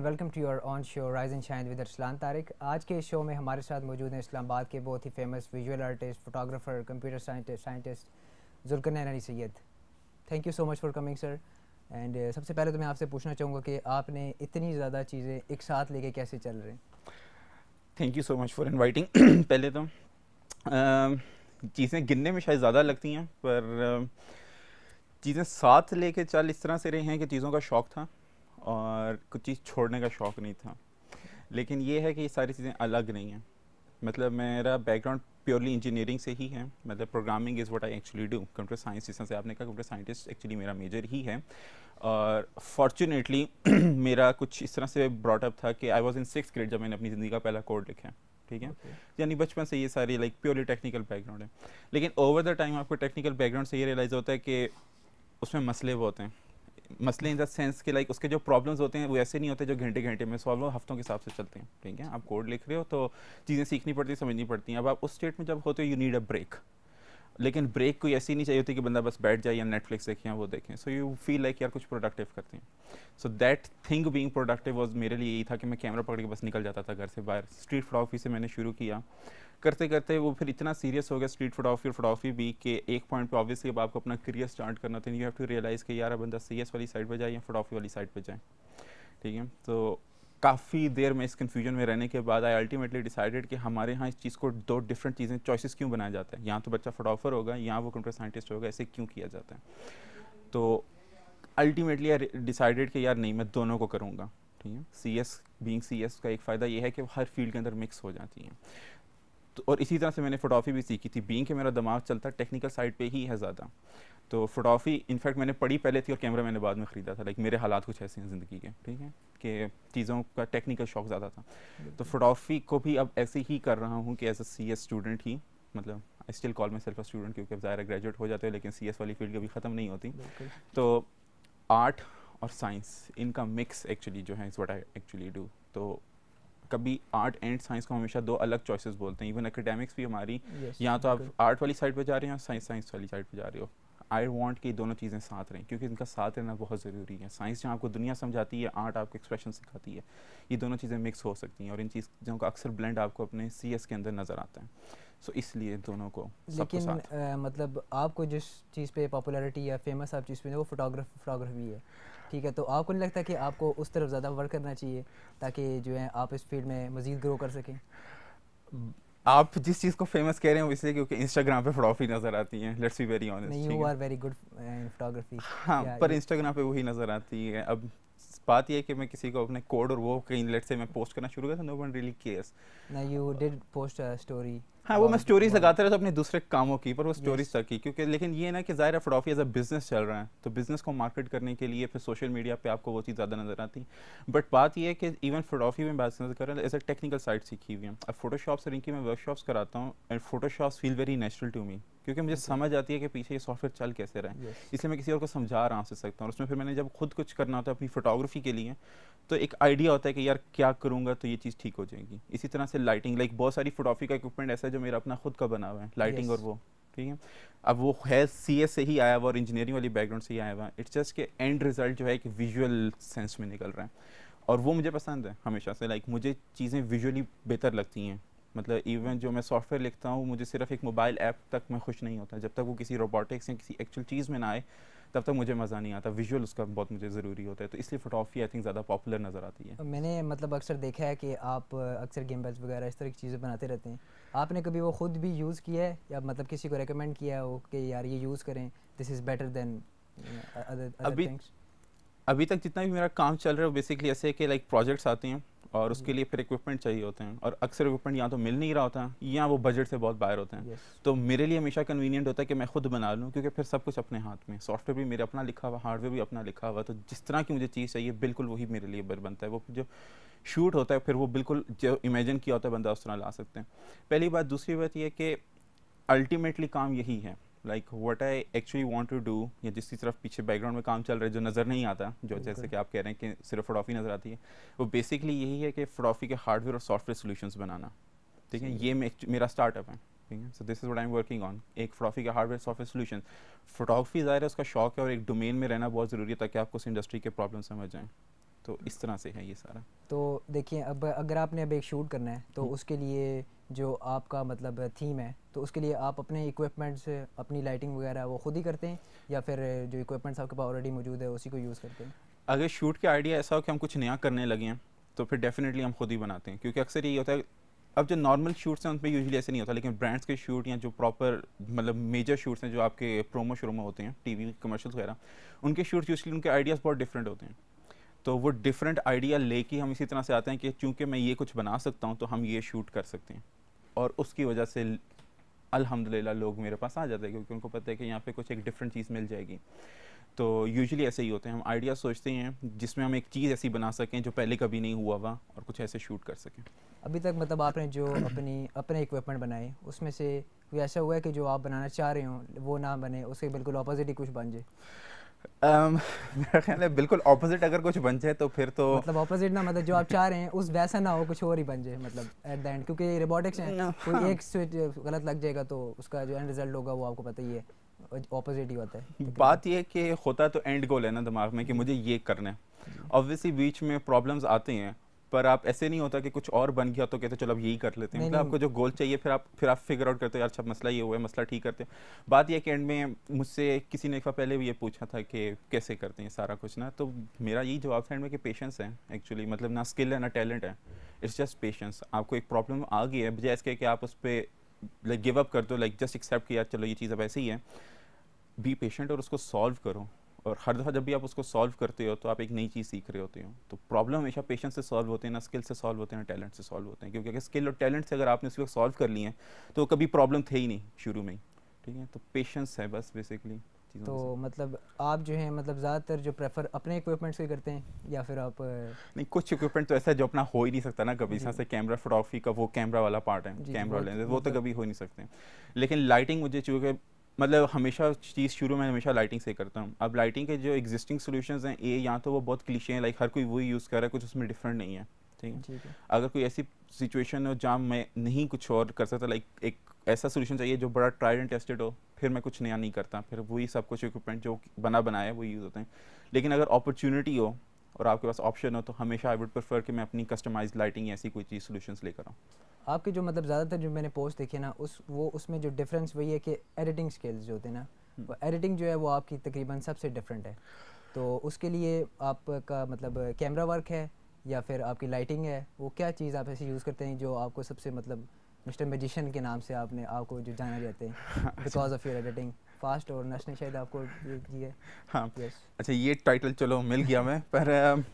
Welcome to your on show rise and shine with Arsalan Tariq. आज के इस शो में हमारे साथ मौजूद हैं इस्लामाबाद के बहुत ही famous visual artist, photographer, computer scientist Zulqarnain Ali Syed. Thank you so much for coming sir. And सबसे पहले तो मैं आपसे पूछना चाहूँगा कि आपने इतनी ज़्यादा चीज़ें एक साथ लेके कैसे चल रहे हैं? Thank you so much for inviting. पहले तो चीज़ें गिनने में शायद ज़्यादा लगती हैं, पर चीज़ें साथ लेके चल इस तरह से रहे हैं कि चीज़ों का शौक़ था और कुछ चीज़ छोड़ने का शौक़ नहीं था। लेकिन ये है कि ये सारी चीज़ें अलग नहीं हैं। मतलब मेरा बैकग्राउंड प्योरली इंजीनियरिंग से ही है, मतलब programming is what I actually do. Computer science, जिस तरह से आपने कहा, कंप्यूटर साइंटिस्ट एक्चुअली मेरा मेजर ही है। और फॉर्चुनेटली मेरा कुछ इस तरह से ब्रॉटअप था कि I was in 6th grade जब मैंने अपनी ज़िंदगी का पहला कोड लिखा है। ठीक है, यानी बचपन से ये सारी लाइक प्योरली टेक्निकल बैकग्राउंड है। लेकिन ओवर द टाइम आपको टेक्निकल बैकग्राउंड से ये रियलाइज़ होता है कि उसमें मसले वो होते हैं। मसले इन द सेंस कि लाइक उसके जो प्रॉब्लम्स होते हैं वो ऐसे नहीं होते जो घंटे घंटे में सॉल्व हो, हफ्तों के हिसाब से चलते हैं। ठीक है, आप कोड लिख रहे हो तो चीज़ें सीखनी पड़ती हैं, समझनी पड़ती हैं। अब आप उस स्टेट में जब होते हो, यू नीड अ ब्रेक। लेकिन ब्रेक कोई ऐसी नहीं चाहिए होती कि बंदा बस बैठ जाए या नेटफ्लिक्स देखें या वो देखें। सो यू फील लाइक यार कुछ प्रोडक्टिव करते हैं। So that thing being productive was मेरे लिए यही था कि मैं कैमरा पकड़ के बस निकल जाता था घर से बाहर। स्ट्रीट फोटोग्राफी से मैंने शुरू किया, करते करते वो फिर इतना सीरियस हो गया स्ट्रीट फोटोग्राफी और फोटोग्राफी भी कि एक पॉइंट पे ऑब्वियसली अब आपको अपना करियर स्टार्ट करना था, यू हैव टू रियलाइज़ कि यार बंदा सीएस वाली साइड पे जाए या फोटोग्राफी वाली साइड पे जाए। ठीक है, तो काफ़ी देर में इस कन्फ्यूजन में रहने के बाद आई अल्टीमेटली डिसाइडेड कि हमारे यहाँ इस चीज़ को दो डिफरेंट चीज़ें चॉइसेस क्यों बनाया जाता है। यहाँ तो बच्चा फोटोग्राफर होगा, यहाँ वो कंप्यूटर साइंटिस्ट होगा, ऐसे क्यों किया जाता है। तो अल्टीमेटली आई डिसाइडेड कि यार नहीं, मैं दोनों को करूँगा। ठीक है, सी एस का एक फ़ायदा ये है कि हर फील्ड के अंदर मिक्स हो जाती है। तो और इसी तरह से मैंने फोटोग्राफी भी सीखी थी, बीइंग कि मेरा दिमाग चलता टेक्निकल साइड पे ही है ज़्यादा। तो फोटोग्राफी इनफैक्ट मैंने पढ़ी पहले थी और कैमरा मैंने बाद में ख़रीदा था। लाइक मेरे हालात कुछ ऐसे हैं ज़िंदगी के, ठीक है, कि चीज़ों का टेक्निकल शौक ज़्यादा था। तो फोटोग्राफी को भी अब ऐसे ही कर रहा हूँ कि एज अ CS स्टूडेंट ही, मतलब I still call my self a student, क्योंकि अब ज़ाहिर ग्रेजुएट हो जाते हैं, लेकिन CS वाली फील्ड कभी ख़त्म नहीं होती। तो आर्ट और साइंस, इनका मिक्स एक्चुअली जो है is what I actually do. तो कभी आर्ट एंड साइंस को हमेशा दो अलग चॉइसेस बोलते हैं। इवन एकेडमिक्स भी हमारी, या तो आप आर्ट वाली साइड पे जा रहे हो या साइंस वाली साइड पे जा रहे हो। आई वांट कि दोनों चीज़ें साथ रहें, क्योंकि इनका साथ रहना बहुत ज़रूरी है। साइंस जहाँ आपको दुनिया समझाती है, आर्ट आपको एक्सप्रेशन सिखाती है। ये दोनों चीज़ें मिक्स हो सकती हैं और इन चीज़ों का अक्सर ब्लेंड आपको अपने CS के अंदर नज़र आता है। सो इसलिए दोनों को सबको लेकिन साथ। मतलब आपको जिस चीज़ पे पॉपुलैरिटी या फेमस आप चीज़ पे वो फोटोग्राफी है, ठीक है, तो आपको नहीं लगता कि आपको उस तरफ ज़्यादा वर्क करना चाहिए ताकि जो है आप इस फील्ड में मज़ीद ग्रो कर सकें? आप जिस चीज़ को फेमस कह रहे हैं इसलिए क्योंकि इंस्टाग्राम पे फोटोग्राफी नज़र आती है, लेट्स बी वेरी ऑनेस्ट। नहीं, ठीक यू है, are very good in photography. हाँ, पर इंस्टाग्राम पे वही नज़र आती है। अब बात यह है कि मैं किसी को अपने कोड और वो कहीं लेट्स से मैं पोस्ट करना शुरू किया तो नो वन रियली केयर्स। ना you did post a story हाँ, वो मैं अबाउट स्टोरीज अबाउट लगाते रहता अपने दूसरे कामों की, पर वो स्टोरीज यस। तक की, क्योंकि लेकिन ये ना कि ज़ाहिर है फोटोग्राफी एज अ बिजनेस चल रहा है, तो बिजनेस को मार्केट करने के लिए फिर सोशल मीडिया पे आपको वो चीज़ ज़्यादा नजर आती है। बट बात ये है कि इवन फोटोग्राफी में बात नजर कर रहे हैं एज अ टेक्निकल साइड सीखी हुई है। अब फोटोशॉप से रिंकी मैं वर्कशॉप्स कराता हूँ and photoshops feel very natural to me, क्योंकि मुझे समझ आती है कि पीछे ये सॉफ्टवेयर चल कैसे रहा है। इसलिए मैं किसी और को समझा आराम से सकता हूँ। और उसमें फिर मैंने जब खुद कुछ करना होता है अपनी फोटोग्राफी के लिए, तो एक आइडिया होता है कि यार क्या करूँगा तो ये चीज़ ठीक हो जाएगी। इसी तरह से लाइटिंग, लाइक बहुत सारी फोटोग्राफी का इक्विपमेंट ऐसा है जो मेरा अपना खुद का बना हुआ है, लाइटिंग और वो। ठीक है, अब वो है CS से ही आया हुआ और इंजीनियरिंग वाली बैकग्राउंड से ही आया हुआ। इट्स जस्ट के एंड रिजल्ट जो है एक विजुअल सेंस में निकल रहा है और वो मुझे पसंद है हमेशा से। लाइक मुझे चीज़ें विजुअली बेहतर लगती हैं। मतलब इवन जो मैं सॉफ्टवेयर लिखता हूँ, मुझे सिर्फ एक मोबाइल ऐप तक मैं खुश नहीं होता जब तक वो किसी रोबोटिक्स या किसी एक्चुअल चीज़ में ना आए, तब तक मुझे मज़ा नहीं आता। विजुअल उसका बहुत मुझे ज़रूरी होता है, तो इसलिए फोटोग्राफी आई थिंक ज़्यादा पॉपुलर नज़र आती है। मैंने मतलब अक्सर देखा है कि आप अक्सर गिम्बल्स वगैरह इस तरह की चीज़ें बनाते रहते हैं। आपने कभी वो खुद भी यूज़ किया है या मतलब किसी को रेकमेंड किया हो कि यार ये यूज़ करें, this is better than other अभी थिंग्स? अभी तक जितना भी मेरा काम चल रहा है वो बेसिकली ऐसे है कि लाइक प्रोजेक्ट्स आते हैं और उसके लिए फिर इक्विपमेंट चाहिए होते हैं, और अक्सर इक्विपमेंट या तो मिल नहीं रहा होता या वो बजट से बहुत बाहर होते हैं। तो मेरे लिए हमेशा कन्वीनियंट होता है कि मैं खुद बना लूँ, क्योंकि फिर सब कुछ अपने हाथ में, सॉफ्टवेयर भी मेरे अपना लिखा हुआ, हार्डवेयर भी अपना लिखा हुआ, तो जिस तरह की मुझे चीज़ चाहिए बिल्कुल वही मेरे लिए बनता है। वो जो शूट होता है फिर वो बिल्कुल जो इमेजिन किया होता है बंदा उस तरह ला सकते हैं। पहली बात। दूसरी बात ये कि अल्टीमेटली काम यही है, like what I actually want to do, या जिसकी तरफ पीछे बैकग्राउंड में काम चल रहा है जो नज़र नहीं आता, जो जैसे कि आप कह रहे हैं कि सिर्फ फोटोग्राफी नज़र आती है, वो बेसिकली यही है कि फोटोग्राफी के हार्डवेयर और सॉफ्टवेयर सॉल्यूशंस बनाना। ठीक है, ये मेरा स्टार्टअप है। ठीक है, so this is what I am working on, एक फोटोग्राफी का हार्डवेयर सॉफ्टवेयर सॉल्यूशन। फोटोग्राफी ज़ाहिर है उसका शौक है और एक डोमेन में रहना बहुत ज़रूरी है ताकि आपको उस इंडस्ट्री के प्रॉब्लम समझ जाएँ। तो इस तरह से है ये सारा। तो देखिए, अब अगर आपने अब एक शूट करना है तो उसके लिए जो आपका मतलब थीम है, तो उसके लिए आप अपने इक्विपमेंट्स, अपनी लाइटिंग वगैरह वो खुद ही करते हैं या फिर जो इक्विपमेंट्स आपके पास ऑलरेडी मौजूद है उसी को यूज़ करते हैं? अगर शूट के आइडिया ऐसा हो कि हम कुछ नया करने लगे हैं तो फिर डेफिनेटली हम खुद ही बनाते हैं, क्योंकि अक्सर यही होता है। अब जो नॉर्मल शूट्स हैं उन पर यूजुअली ऐसे नहीं होता, लेकिन ब्रांड्स के शूट या जो प्रॉपर मतलब मेजर शूट्स हैं जो आपके प्रोमो शुरू में होते हैं, टीवी कमर्शियल्स वगैरह, उनके शूट्स यूजुअली उनके आइडियाज़ बहुत डिफरेंट होते हैं। तो वो डिफरेंट आइडिया लेके हम इसी तरह से आते हैं कि चूंकि मैं ये कुछ बना सकता हूँ तो हम ये शूट कर सकते हैं, और उसकी वजह से अल्हम्दुलिल्लाह लोग मेरे पास आ जाते हैं, क्योंकि उनको पता है कि यहाँ पे कुछ एक डिफरेंट चीज़ मिल जाएगी। तो यूजुअली ऐसे ही होते हैं, हम आइडिया सोचते हैं जिसमें हम एक चीज़ ऐसी बना सकें जो पहले कभी नहीं हुआ हुआ, और कुछ ऐसे शूट कर सकें। अभी तक मतलब आपने जो अपने इक्विपमेंट बनाए उसमें से कोई ऐसा हुआ है कि जो आप बनाना चाह रहे हो वो ना बने, उसके बिल्कुल ऑपोजिट ही कुछ बन जाए? मेरा ख्याल है बिल्कुल ऑपोजिट अगर कुछ बन जाए तो फिर तो मतलब ऑपोजिट ना, मतलब जो आप चाह रहे हैं उस वैसा ना हो, कुछ और ही बन जाए मतलब एट द एंड, क्योंकि रोबोटिक्स है, कोई एक स्विच गलत लग जाएगा तो उसका जो एंड रिजल्ट होगा वो आपको पता ही है, ऑपोजिट ही होता है। बात ये कि होता तो एंड गोल है ना दिमाग में कि मुझे ये करना है। ऑब्वियसली बीच में प्रॉब्लम्स आते हैं, पर आप ऐसे नहीं होता कि कुछ और बन गया तो कहते चलो अब यही कर लेते हैं। मतलब आपको जो गोल चाहिए फिर आप फिगर आउट करते हो, यार अच्छा मसला ये हुआ है, मसला ठीक करते हैं। बात ये कि एंड में मुझसे किसी ने एक बार पहले भी ये पूछा था कि कैसे करते हैं सारा कुछ ना, तो मेरा यही जवाब था एंड में कि पेशेंस है एक्चुअली। मतलब ना स्किल है ना टैलेंट है, इट्स जस्ट पेशेंस। आपको एक प्रॉब्लम आ गई है, बजाय इसके कि आप उस पर लाइक गिव अप कर दो, लाइक जस्ट एक्सेप्ट कि यार चलो ये चीज़ अब ऐसे ही है। बी पेशेंट और उसको सॉल्व करो, और हर दफ़ा जब भी आप उसको सॉल्व करते हो तो आप एक नई चीज़ सीख रहे होते हो। तो प्रॉब्लम हमेशा पेशेंस से सॉल्व होते हैं, ना स्किल से सॉल्व होते हैं, ना टैलेंट से सॉल्व होते हैं। क्योंकि अगर स्किल और टैलेंट से अगर आपने उसको सॉल्व कर लिए हैं तो कभी प्रॉब्लम थे ही नहीं शुरू में ही, ठीक है। तो पेशेंस है बस बेसिकली। तो मतलब आप जो है मतलब ज़्यादातर जो प्रेफर अपने इक्विपमेंट्स को करते हैं या फिर आप नहीं, कुछ इक्विपमेंट तो ऐसा है जो अपना हो ही नहीं सकता ना कभी, जैसे कैमरा फोटोग्राफी का वो कैमरा वाला पार्ट है, कैमरा लेंस, वो तो कभी हो नहीं सकते। लेकिन लाइटिंग मुझे चूँकि मतलब हमेशा चीज़ शुरू में हमेशा लाइटिंग से करता हूँ। अब लाइटिंग के जो एग्जिस्टिंग सॉल्यूशंस हैं ये या तो वो बहुत क्लीशे हैं, लाइक हर कोई वही यूज़ कर रहा है, कुछ उसमें डिफरेंट नहीं है, ठीक है। अगर कोई ऐसी सिचुएशन हो जहाँ मैं नहीं कुछ और कर सकता, लाइक एक ऐसा सोल्यूशन चाहिए जो बड़ा ट्राइड एंड टेस्टेड हो, फिर मैं कुछ नया नहीं करता, फिर वही सब कुछ इक्विपमेंट जो बनाया वही यूज़ होते हैं। लेकिन अगर अपॉर्चुनिटी हो और आपके पास ऑप्शन हो तो हमेशा आई वुड प्रेफर कि मैं अपनी कस्टमाइज्ड लाइटिंग ऐसी कोई चीज़ सॉल्यूशंस लेकर आऊँ। आपके जो मतलब ज़्यादातर जो मैंने पोस्ट देखे ना उसमें जो डिफरेंस वही है कि एडिटिंग स्किल्स जो होते हैं ना, वो एडिटिंग जो है वो आपकी तकरीबन सबसे डिफरेंट है। तो उसके लिए आपका मतलब कैमरा वर्क है या फिर आपकी लाइटिंग है, वो क्या चीज़ आप ऐसे यूज़ करते हैं जो आपको सबसे मतलब मिस्टर मैजिशियन के नाम से आपको जो जाना जाते हैं because of your editing fast, और नश ने शायद आपको ये दिया है। हाँ yes. अच्छा, ये टाइटल चलो मिल गया मैं, पर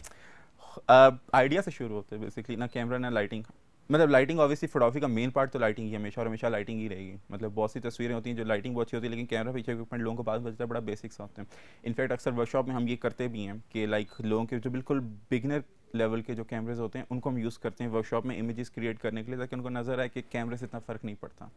आइडिया से शुरू होते हैं बेसिकली, ना कैमरा ना लाइटिंग। मतलब लाइटिंग ऑब्वियसली फोटोग्राफी का मेन पार्ट तो लाइटिंग ही हमेशा और हमेशा लाइटिंग ही रहेगी। मतलब बहुत सी तस्वीरें होती हैं जो लाइटिंग बहुत अच्छी होती है, लेकिन कैमरा पीछे इक्विपमेंट लोगों को पास बचता है, बड़ा बेसिक्स होते हैं। इनफैक्ट अक्सर वर्कशॉप में हम ये करते भी हैं कि लाइक लोगों के जो बिल्कुल बिगनर लेवल के जो कैमरेज होते हैं उनको हम यूज़ करते हैं वर्कशॉप में इमेजेस क्रिएट करने के लिए, ताकि उनको नज़र आए कि कैमरे से इतना फ़र्क नहीं पड़ता।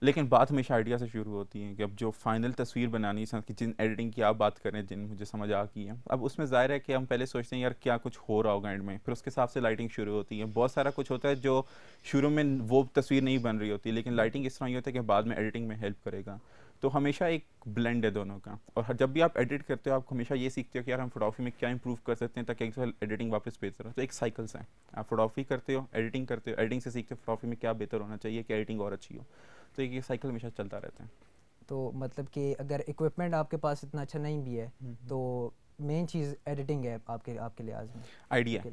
लेकिन बात हमेशा आइडिया से शुरू होती है कि अब जो फाइनल तस्वीर बनानी है, कि जिन एडिटिंग की आप बात करें, जिन मुझे समझ आ की है, अब उसमें ज़ाहिर है कि हम पहले सोचते हैं यार क्या कुछ हो रहा होगा एंड में, फिर उसके हिसाब से लाइटिंग शुरू होती है। बहुत सारा कुछ होता है जो शुरू में वो तस्वीर नहीं बन रही होती, लेकिन लाइटिंग इस तरह ही होता है कि बाद में एडिटिंग में हेल्प करेगा। तो हमेशा एक ब्लेंड है दोनों का। और जब भी आप एडिट करते हो आप हमेशा ये सीखते हो कि यार हम फोटोग्राफी में क्या इंप्रूव कर सकते हैं ताकि एडिटिंग वापस बेहतर हो। तो एक साइकिल्स है, आप फोटोग्राफी करते हो, एडिटिंग करते हो, एडिटिंग से सीखते हो फोटोग्राफी में क्या बेहतर होना चाहिए कि एडिटिंग और अच्छी हो। तो ये साइकिल हमेशा चलता रहता है। तो मतलब कि अगर इक्विपमेंट आपके पास इतना अच्छा नहीं भी है तो मेन चीज़ एडिटिंग है आपके लिहाज में, आइडिया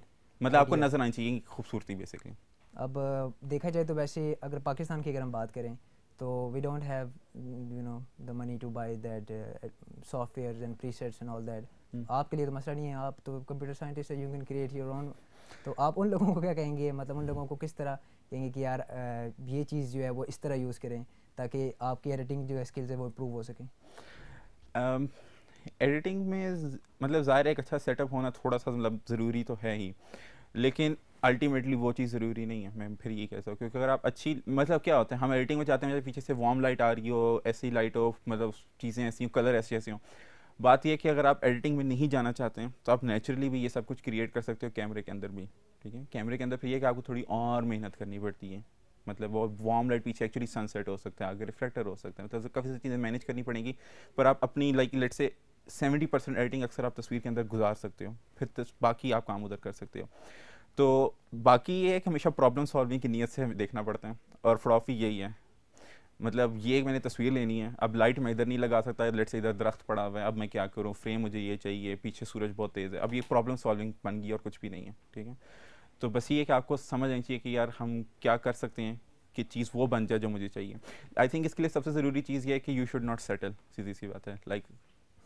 मतलब आपको नजर आनी चाहिए खूबसूरती बेसिकली। अब देखा जाए तो वैसे अगर पाकिस्तान की अगर हम बात करें तो we don't have the money to buy that softwares and presets and all that. आपके लिए तो मसला नहीं है, आप तो कंप्यूटर साइंटिस्ट है, you can create your own. तो आप उन लोगों को क्या कहेंगे, मतलब उन लोगों को किस तरह कहेंगे कि यार ये चीज़ जो है वो इस तरह यूज़ करें ताकि आपकी एडिटिंग जो है स्किल्स है वो इम्प्रूव हो सकें? एडिटिंग में मतलब ज़ाहिर है एक अच्छा सेटअप होना थोड़ा सा मतलब ज़रूरी तो है ही, लेकिन अल्टीमेटली वो चीज़ ज़रूरी नहीं है। मैं फिर ये कहता हूँ क्योंकि अगर आप अच्छी मतलब क्या होता है, हम एडिटिंग में चाहते हैं पीछे से वार्म लाइट आ रही हो, ऐसी लाइट हो, मतलब चीज़ें ऐसी हो, कलर ऐसे ऐसे हों। बात यह है कि अगर आप एडिटिंग में नहीं जाना चाहते हैं तो आप नेचुरली भी ये सब कुछ क्रिएट कर सकते हो कैमरे के अंदर भी, ठीक है। कैमरे के अंदर फिर ये कि आपको थोड़ी और मेहनत करनी पड़ती है। मतलब वो वार्म लाइट पीछे एक्चुअली सनसेट हो सकता है, आगे रिफ्लेक्टर हो सकता है, मतलब काफ़ी सारी चीज़ें मैनेज करनी पड़ेंगी। पर आप अपनी लाइक लेट से 70% एडिटिंग अक्सर आप तस्वीर के अंदर गुजार सकते हो, फिर बाकी आप काम उधर कर सकते हो। तो बाकी ये है कि हमेशा प्रॉब्लम सॉल्विंग की नीयत से हमें देखना पड़ता है, और फोटोग्राफी यही है। मतलब ये मैंने तस्वीर लेनी है, अब लाइट मैं इधर नहीं लगा सकता, लेट से इधर दरख्त पड़ा हुआ है, अब मैं क्या करूँ, फ्रेम मुझे ये चाहिए, पीछे सूरज बहुत तेज़ है, अब ये प्रॉब्लम सॉल्विंग बन गई और कुछ भी नहीं है, ठीक है। तो बस ये है कि आपको समझ आनी चाहिए कि यार हम क्या कर सकते हैं कि चीज़ वो बन जाए जो मुझे चाहिए। आई थिंक इसके लिए सबसे ज़रूरी चीज़ ये है कि यू शुड नॉट सेटल, सीधी सी बात है। लाइक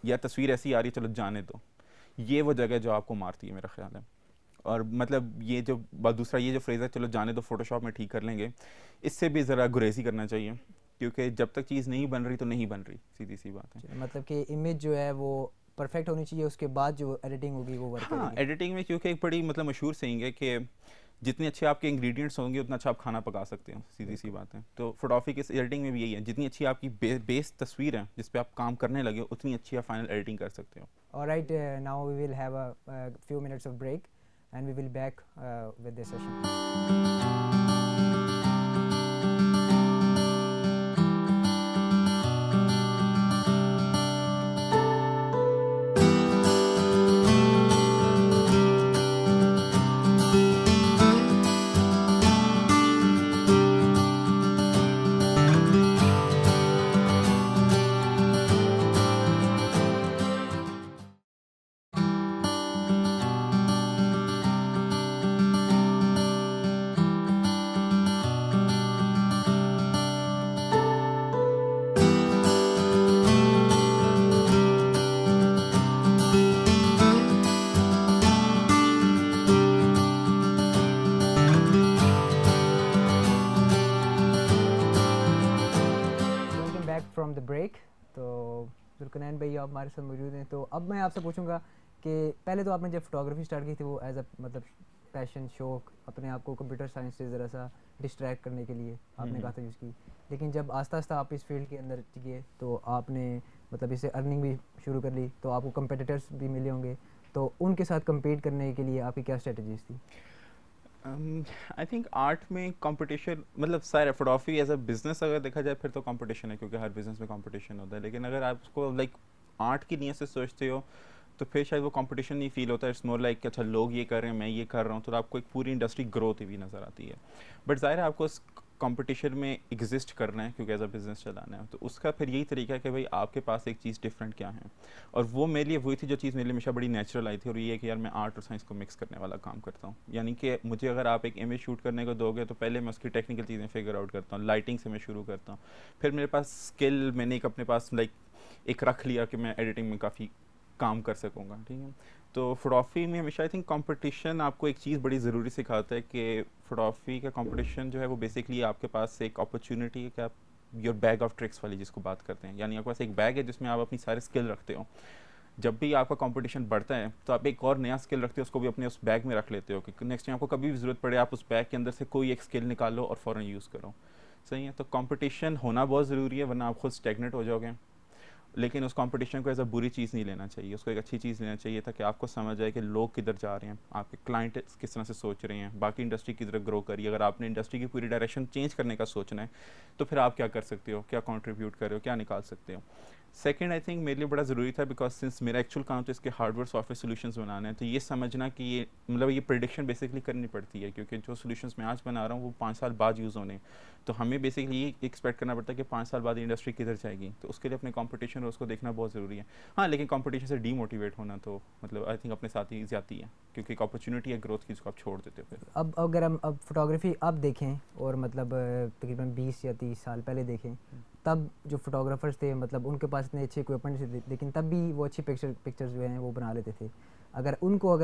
यार तस्वीर ऐसी आ रही है, चलो जाने दो, ये वो जगह जो आपको मारती है मेरा ख्याल है। और मतलब ये जो दूसरा ये जो फ्रेज़ है, चलो जाने दो, फोटोशॉप में ठीक कर लेंगे, इससे भी ज़रा गुरेज़ी करना चाहिए, क्योंकि जब तक चीज़ नहीं बन रही तो नहीं बन रही, सीधी सी बात है। मतलब कि इमेज जो है वो परफेक्ट होनी चाहिए, उसके बाद जो एडिटिंग होगी वो वर्क हाँ, करेगी। एडिटिंग में क्योंकि एक बड़ी मतलब मशहूर सेइंग है कि जितने अच्छे आपके इंग्रेडिएंट्स होंगे उतना अच्छा आप खाना पका सकते हो, सीधी सी बात है। तो फोटोग्राफी की एडिटिंग में भी यही है, जितनी अच्छी आपकी बेस तस्वीर है जिस पे आप काम करने लगे उतनी अच्छी आप फाइनल एडिटिंग कर सकते हो। Alright, now we will have a few minutes of break and we will back with this session. From the break. तो जुल्कनैन भाई आप हमारे साथ मौजूद हैं। तो अब मैं आपसे पूछूंगा कि पहले तो आपने जब फोटोग्राफी स्टार्ट की थी वो एज अ मतलब पैशन, शौक, अपने आप को कंप्यूटर साइंस से ज़रा सा डिस्ट्रैक्ट करने के लिए आपने कहा था यूज़ की, लेकिन जब आस्ता आस्ता आप इस फील्ड के अंदर गए तो आपने मतलब इससे अर्निंग भी शुरू कर ली, तो आपको कंपेटिटर्स भी मिले होंगे, तो उनके साथ कम्पीट करने के लिए आपकी क्या स्ट्रेटजीज थी? आई थिंक आर्ट में कंपटीशन मतलब सारे फोटोग्राफी एज अ बिजनेस अगर देखा जाए फिर तो कंपटीशन है, क्योंकि हर बिजनेस में कंपटीशन होता है। लेकिन अगर आप उसको लाइक आर्ट की नीयत से सोचते हो तो फिर शायद वो कंपटीशन नहीं फील होता है। इट्स मोर लाइक अच्छा लोग ये कर रहे हैं, मैं ये कर रहा हूँ, तो आपको एक पूरी इंडस्ट्री ग्रोथ भी नज़र आती है। बट ज़ाहिर है आपको कंपटीशन में एग्जिस्ट करना है, क्योंकि एज अ बिज़नेस चलाना है, तो उसका फिर यही तरीका है कि भाई आपके पास एक चीज़ डिफरेंट क्या है। और वो मेरे लिए वही थी जो चीज़ मेरे लिए हमेशा बड़ी नेचुरल आई थी, और ये है कि यार मैं आर्ट और साइंस को मिक्स करने वाला काम करता हूँ। यानी कि मुझे अगर आप एक इमेज शूट करने को दोगे तो पहले मैं उसकी टेक्निकल चीज़ें फिगर आउट करता हूँ, लाइटिंग से मैं शुरू करता हूँ, फिर मेरे पास स्किल मैंने एक अपने पास लाइक एक रख लिया कि मैं एडिटिंग में काफ़ी काम कर सकूँगा, ठीक है। तो फोटोग्राफी में हमेशा आई थिंक कंपटीशन आपको एक चीज़ बड़ी ज़रूरी सिखाता है कि फोटोग्राफी का कंपटीशन जो है वो बेसिकली आपके पास एक अपॉर्चुनिटी है कि आप योर बैग ऑफ ट्रिक्स वाली जिसको बात करते हैं, यानी आपके पास एक बैग है जिसमें आप अपनी सारे स्किल रखते हो। जब भी आपका कंपटीशन बढ़ता है तो आप एक और नया स्किल रखते हो, उसको भी अपने उस बैग में रख लेते हो कि नेक्स्ट टाइम आपको कभी भी ज़रूरत पड़े आप उस बैग के अंदर से कोई एक स्किल निकालो और फ़ौरन यूज़ करो। सही है, तो कंपटीशन होना बहुत ज़रूरी है, वरना आप खुद स्टैग्नेट हो जाओगे। लेकिन उस कंपटीशन को एज अ बुरी चीज़ नहीं लेना चाहिए, उसको एक अच्छी चीज़ लेना चाहिए ताकि आपको समझ आए कि लोग किधर जा रहे हैं, आपके क्लाइंट किस तरह से सोच रहे हैं, बाकी इंडस्ट्री किधर ग्रो करिए। अगर आपने इंडस्ट्री की पूरी डायरेक्शन चेंज करने का सोचना है तो फिर आप क्या कर सकते हो, क्या कंट्रीब्यूट कर रहे हो, क्या निकाल सकते हो। सेकंड आई थिंक मेरे लिए बड़ा ज़रूरी था, बिकॉज सिंस मेरा एक्चुअल काम तो इसके हार्डवेयर सॉफ्टवेयर सॉल्यूशंस बनाना है, तो ये समझना कि ये मतलब ये प्रेडिक्शन बेसिकली करनी पड़ती है, क्योंकि जो सॉल्यूशंस मैं आज बना रहा हूँ वो 5 साल बाद यूज़ होने, तो हमें बेसिकली ये एक्सपेक्ट करना पड़ता है कि 5 साल बाद इंडस्ट्री किधर जाएगी, तो उसके लिए अपने कंपटीशन और उसको देखना बहुत ज़रूरी है। हाँ, लेकिन कंपटीशन से डीमोटिवेट होना तो मतलब आई थिंक अपने साथ ही ज़्यादा है, क्योंकि एक अपॉर्चुनिटी है ग्रोथ की, जिसको आप छोड़ देते हो फिर। अब अगर हम अब फोटोग्राफी अब देखें और मतलब तकरीबन 20 या 30 साल पहले देखें, तब जो फोटोग्राफर्स थे मतलब उनके पास इतने अच्छे इक्विपमेंट थे, लेकिन तब भी वो अच्छी पिक्चर्स जो हैं वो बना लेते थे। अगर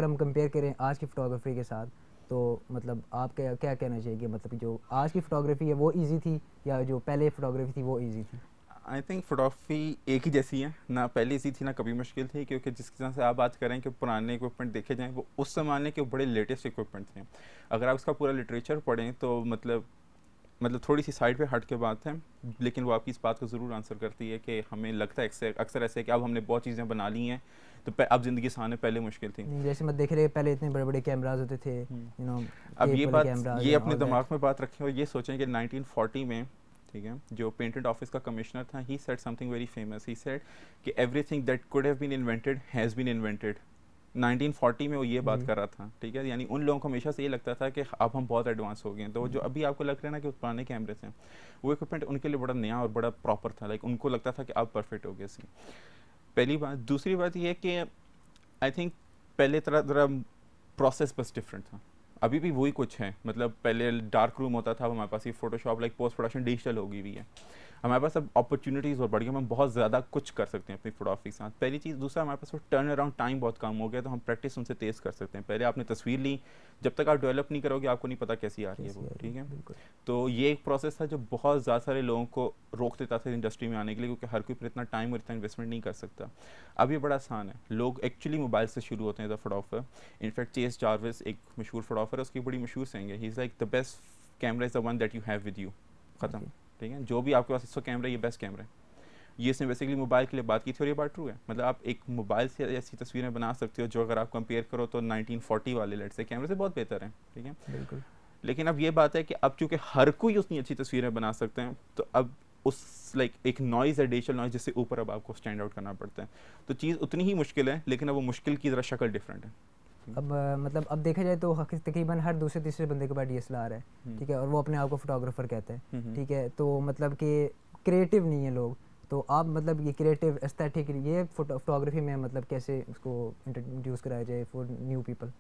हम कंपेयर करें आज की फ़ोटोग्राफी के साथ, तो मतलब आप क्या क्या कहना चाहिए, मतलब जो आज की फ़ोटोग्राफी है वो इजी थी या जो पहले फ़ोटोग्राफी थी वो इजी थी? आई थिंक फोटोग्राफी एक ही जैसी है, ना पहले इजी थी ना कभी मुश्किल थी, क्योंकि जिस तरह से आप बात करें कि पुराने इक्विपमेंट देखे जाएँ वो उस ज़माने के बड़े लेटेस्ट इक्विपमेंट थे। अगर आप उसका पूरा लिटरेचर पढ़ें तो मतलब थोड़ी सी साइड पे हट के बात है, लेकिन वो आपकी इस बात को ज़रूर आंसर करती है कि हमें लगता है अक्सर ऐसे कि अब हमने बहुत चीज़ें बना ली हैं तो अब ज़िंदगी आसान है, पहले मुश्किल थी। जैसे मैं देख रहे पहले इतने बड़े बड़े कैमराज होते थे, अब ये बात ये अपने कैमरा दिमाग में बात रखें और ये सोचें कि 1940 में ठीक है, जो पेटेंट ऑफिस का कमिश्नर था, he said something very famous, he said कि everything that could have been invented has been invented. 1940 में वो ये बात जी। कर रहा था, ठीक है, यानी उन लोगों को हमेशा से ये लगता था कि अब हम बहुत एडवांस हो गए हैं। तो जो अभी आपको लग रहा है ना कि पुराने कैमरे थे, वो इक्विपमेंट उनके लिए बड़ा नया और बड़ा प्रॉपर था, लाइक उनको लगता था कि अब परफेक्ट हो गया सी। पहली बात। दूसरी बात ये है कि आई थिंक पहले तरह प्रोसेस बस डिफरेंट था, अभी भी वही कुछ है, मतलब पहले डार्क रूम होता था, अब हमारे पास ये Photoshop like post production digital होगी भी है, हमारे पास अब अपॉर्चुनिटीज़ और बढ़ गई, हम बहुत ज़्यादा कुछ कर सकते हैं अपनी फोटोग्राफी के साथ। पहली चीज़। दूसरा, हमारे पास वो टर्न अराउंड टाइम बहुत कम हो गया, तो हम प्रैक्टिस उनसे तेज़ कर सकते हैं। पहले आपने तस्वीर ली, जब तक आप डेवलप नहीं करोगे आपको नहीं पता कैसी आ रही है वो, ठीक है। तो ये एक प्रोसेस था जो बहुत ज़्यादा सारे लोगों को रोक देता था इंडस्ट्री में आने के लिए, क्योंकि हर कोई पर इतना टाइम और इतना इन्वेस्टमेंट नहीं कर सकता। अब ये बड़ा आसान है, लोग एक्चुअली मोबाइल से शुरू होते हैं as a photographer. In fact Chase Jarvis एक मशहूर फोटोग्राफर है, उसकी बड़ी मशहूर सेइंग है, he is like the best camera is the one that you have with you. ख़त्म, ठीक है। जो भी आपके पास इसका कैमरा, ये बेस्ट कैमरा है। ये इसने बेसिकली मोबाइल के लिए बात की थी, और ये बात ट्रू है। मतलब आप एक मोबाइल से ऐसी तस्वीरें बना सकते हो जो अगर आप कंपेयर करो तो 1940 वाले लेट से कैमरे से बहुत बेहतर है, ठीक है। बिल्कुल। लेकिन अब ये बात है कि अब चूंकि हर कोई उतनी अच्छी तस्वीरें बना सकते हैं, तो अब उस लाइक एक नॉइज़ है, डिजिटल नॉइज़, जिससे ऊपर अब आपको स्टैंड आउट करना पड़ता है। तो चीज़ उतनी ही मुश्किल है, लेकिन अब वो मुश्किल की ज़रा शक्ल डिफरेंट है। अब मतलब अब देखा जाए तो तकरीबन हर दूसरे तीसरे बंदे के पास DSLR है, ठीक है, और वो अपने आप को फोटोग्राफर कहते हैं, ठीक है। तो मतलब कि क्रिएटिव नहीं है लोग, तो आप मतलब ये क्रिएटिव एस्थेटिक ये फोटोग्राफी में मतलब कैसे उसको इंट्रोड्यूस कराया जाए for new people?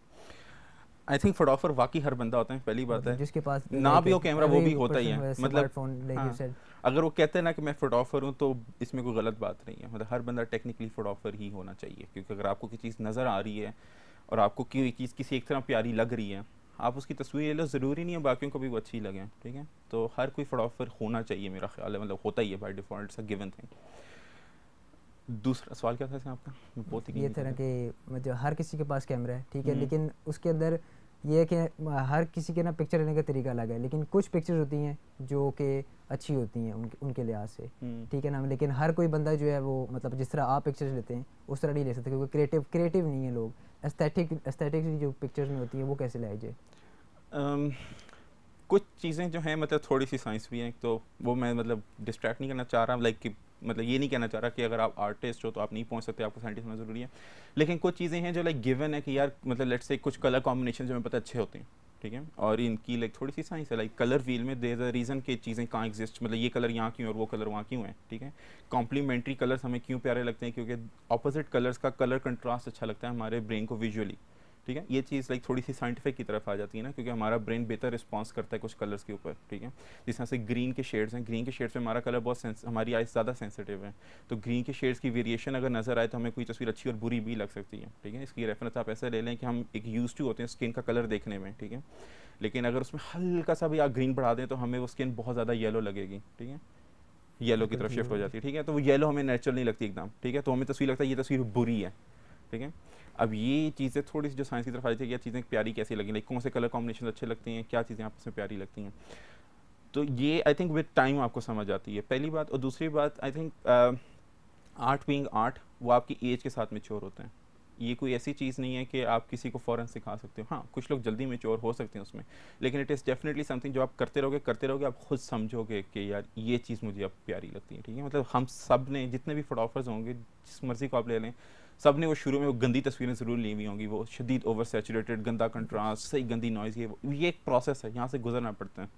I think photographer वाकई हर बंदा होता है, पहली बात मतलब है, जिसके पास ना भी हो कैमरा वो भी होता ही है। मतलब स्मार्टफोन लाइक यू हाँ, सेड, अगर वो कहते हैं ना कि मैं फोटोग्राफर हूँ, तो इसमें कोई गलत बात नहीं है। मतलब हर बंदा टेक्निकली फोटोग्राफर ही होना चाहिए, क्योंकि अगर आपको कोई चीज़ नज़र आ रही है और आपको कोई चीज़ किसी एक तरह प्यारी लग रही है, आप उसकी तस्वीर ले लो, ज़रूरी नहीं है बाकियों को भी वो अच्छी लगे, ठीक है। तो हर कोई फोटोग्राफर होना चाहिए, मेरा ख्याल है, मतलब होता ही है by default, it's a given thing. दूसरा सवाल क्या था इसमें आपका? बहुत ही ये तरह के मतलब हर किसी के पास कैमरा है, ठीक है, हम्म। लेकिन उसके अंदर ये है कि हर किसी के ना पिक्चर लेने का तरीका अलग है, लेकिन कुछ पिक्चर्स होती हैं जो कि अच्छी होती हैं उनके लिहाज से, ठीक है ना। लेकिन हर कोई बंदा जो है वो मतलब जिस तरह आप पिक्चर्स लेते हैं उस तरह नहीं ले सकते, क्योंकि क्रिएटिव नहीं है लोग। एस्थेटिक जो पिक्चर्स में होती है वो कैसे लाई जाए? कुछ चीज़ें जो हैं मतलब थोड़ी सी साइंस भी हैं, तो वो मैं मतलब डिस्ट्रैक्ट नहीं करना चाह रहा, लाइक कि मतलब ये नहीं कहना चाह रहा कि अगर आप आर्टिस्ट हो तो आप नहीं पहुंच सकते, आपको साइंटिस्ट होना ज़रूरी है। लेकिन कुछ चीज़ें हैं जो लाइक गिवन है कि यार मतलब लेट्स से कुछ कलर कॉम्बिनेशन जो हमें पता अच्छे होते हैं, ठीक है, और इनकी लाइक थोड़ी सी साइंस है। लाइक कलर व्हील में देयर इज अ रीज़न कि चीज़ें कहाँ एग्जिस्ट, मतलब ये कलर यहाँ क्यों और वो कलर वहाँ क्यों है, ठीक है। कॉम्प्लीमेंट्री कलर्स हमें क्यों प्यारे लगते हैं, क्योंकि ऑपोजिट कलर्स का कलर कंट्रास्ट अच्छा लगता है हमारे ब्रेन को विजुअली, ठीक है। ये चीज़ लाइक थोड़ी सी साइंटिफिक की तरफ आ जाती है ना, क्योंकि हमारा ब्रेन बेहतर रिस्पॉन्स करता है कुछ कलर्स के ऊपर, ठीक है। जिस तरह से ग्रीन के शेड्स हैं, ग्रीन के शेड्स में हमारा कलर बहुत हमारी आइज ज़्यादा सेंसिटिव है, तो ग्रीन के शेड्स की वेरिएशन अगर नज़र आए तो हमें कोई तस्वीर अच्छी और बुरी भी लग सकती है, ठीक है। इसकी रेफरेंस आप ऐसे ले लें कि हम एक यूज टू होते हैं स्किन का कलर देखने में, ठीक है, लेकिन अगर उसमें हल्का सा भी आप ग्रीन बढ़ा दें तो हमें वो स्किन बहुत ज़्यादा येलो लगेगी, ठीक है, येलो की तरफ शिफ्ट हो जाती है, ठीक है। तो वो येलो हमें नेचुरल नहीं लगती एकदम, ठीक है, तो हमें तस्वीर लगता है ये तस्वीर बुरी है, ठीक है। अब ये चीज़ें थोड़ी सी जो साइंस की तरफ आ जाती है, क्या चीज़ें प्यारी कैसी लगी, लाइक कौन से कलर कॉम्बिनेशन अच्छे लगते हैं, क्या चीज़ें आपस में प्यारी लगती हैं, तो ये आई थिंक विद टाइम आपको समझ आती है, पहली बात। और दूसरी बात I think art being art, वो आपकी एज के साथ मैच्योर होते हैं। ये कोई ऐसी चीज़ नहीं है कि आप किसी को फ़ौरन सिखा सकते हो। हाँ, कुछ लोग जल्दी मैच्योर हो सकते हैं उसमें, लेकिन इट इज़ डेफिनेटली समथिंग जो आप करते रहोगे आप खुद समझोगे कि यार ये चीज़ मुझे अब प्यारी लगती है, ठीक है। मतलब हम सब ने, जितने भी फोटोग्राफर्स होंगे, जिस मर्ज़ी को आप ले लें, सब ने वो शुरू में वो गंदी तस्वीरें ज़रूर ली हुई होंगी, वो शदीद ओवर सैचुरेटेड, गंदा कंट्रास्ट, सही गंदी नॉइज़, ये एक प्रोसेस है, यहाँ से गुजरना पड़ता है,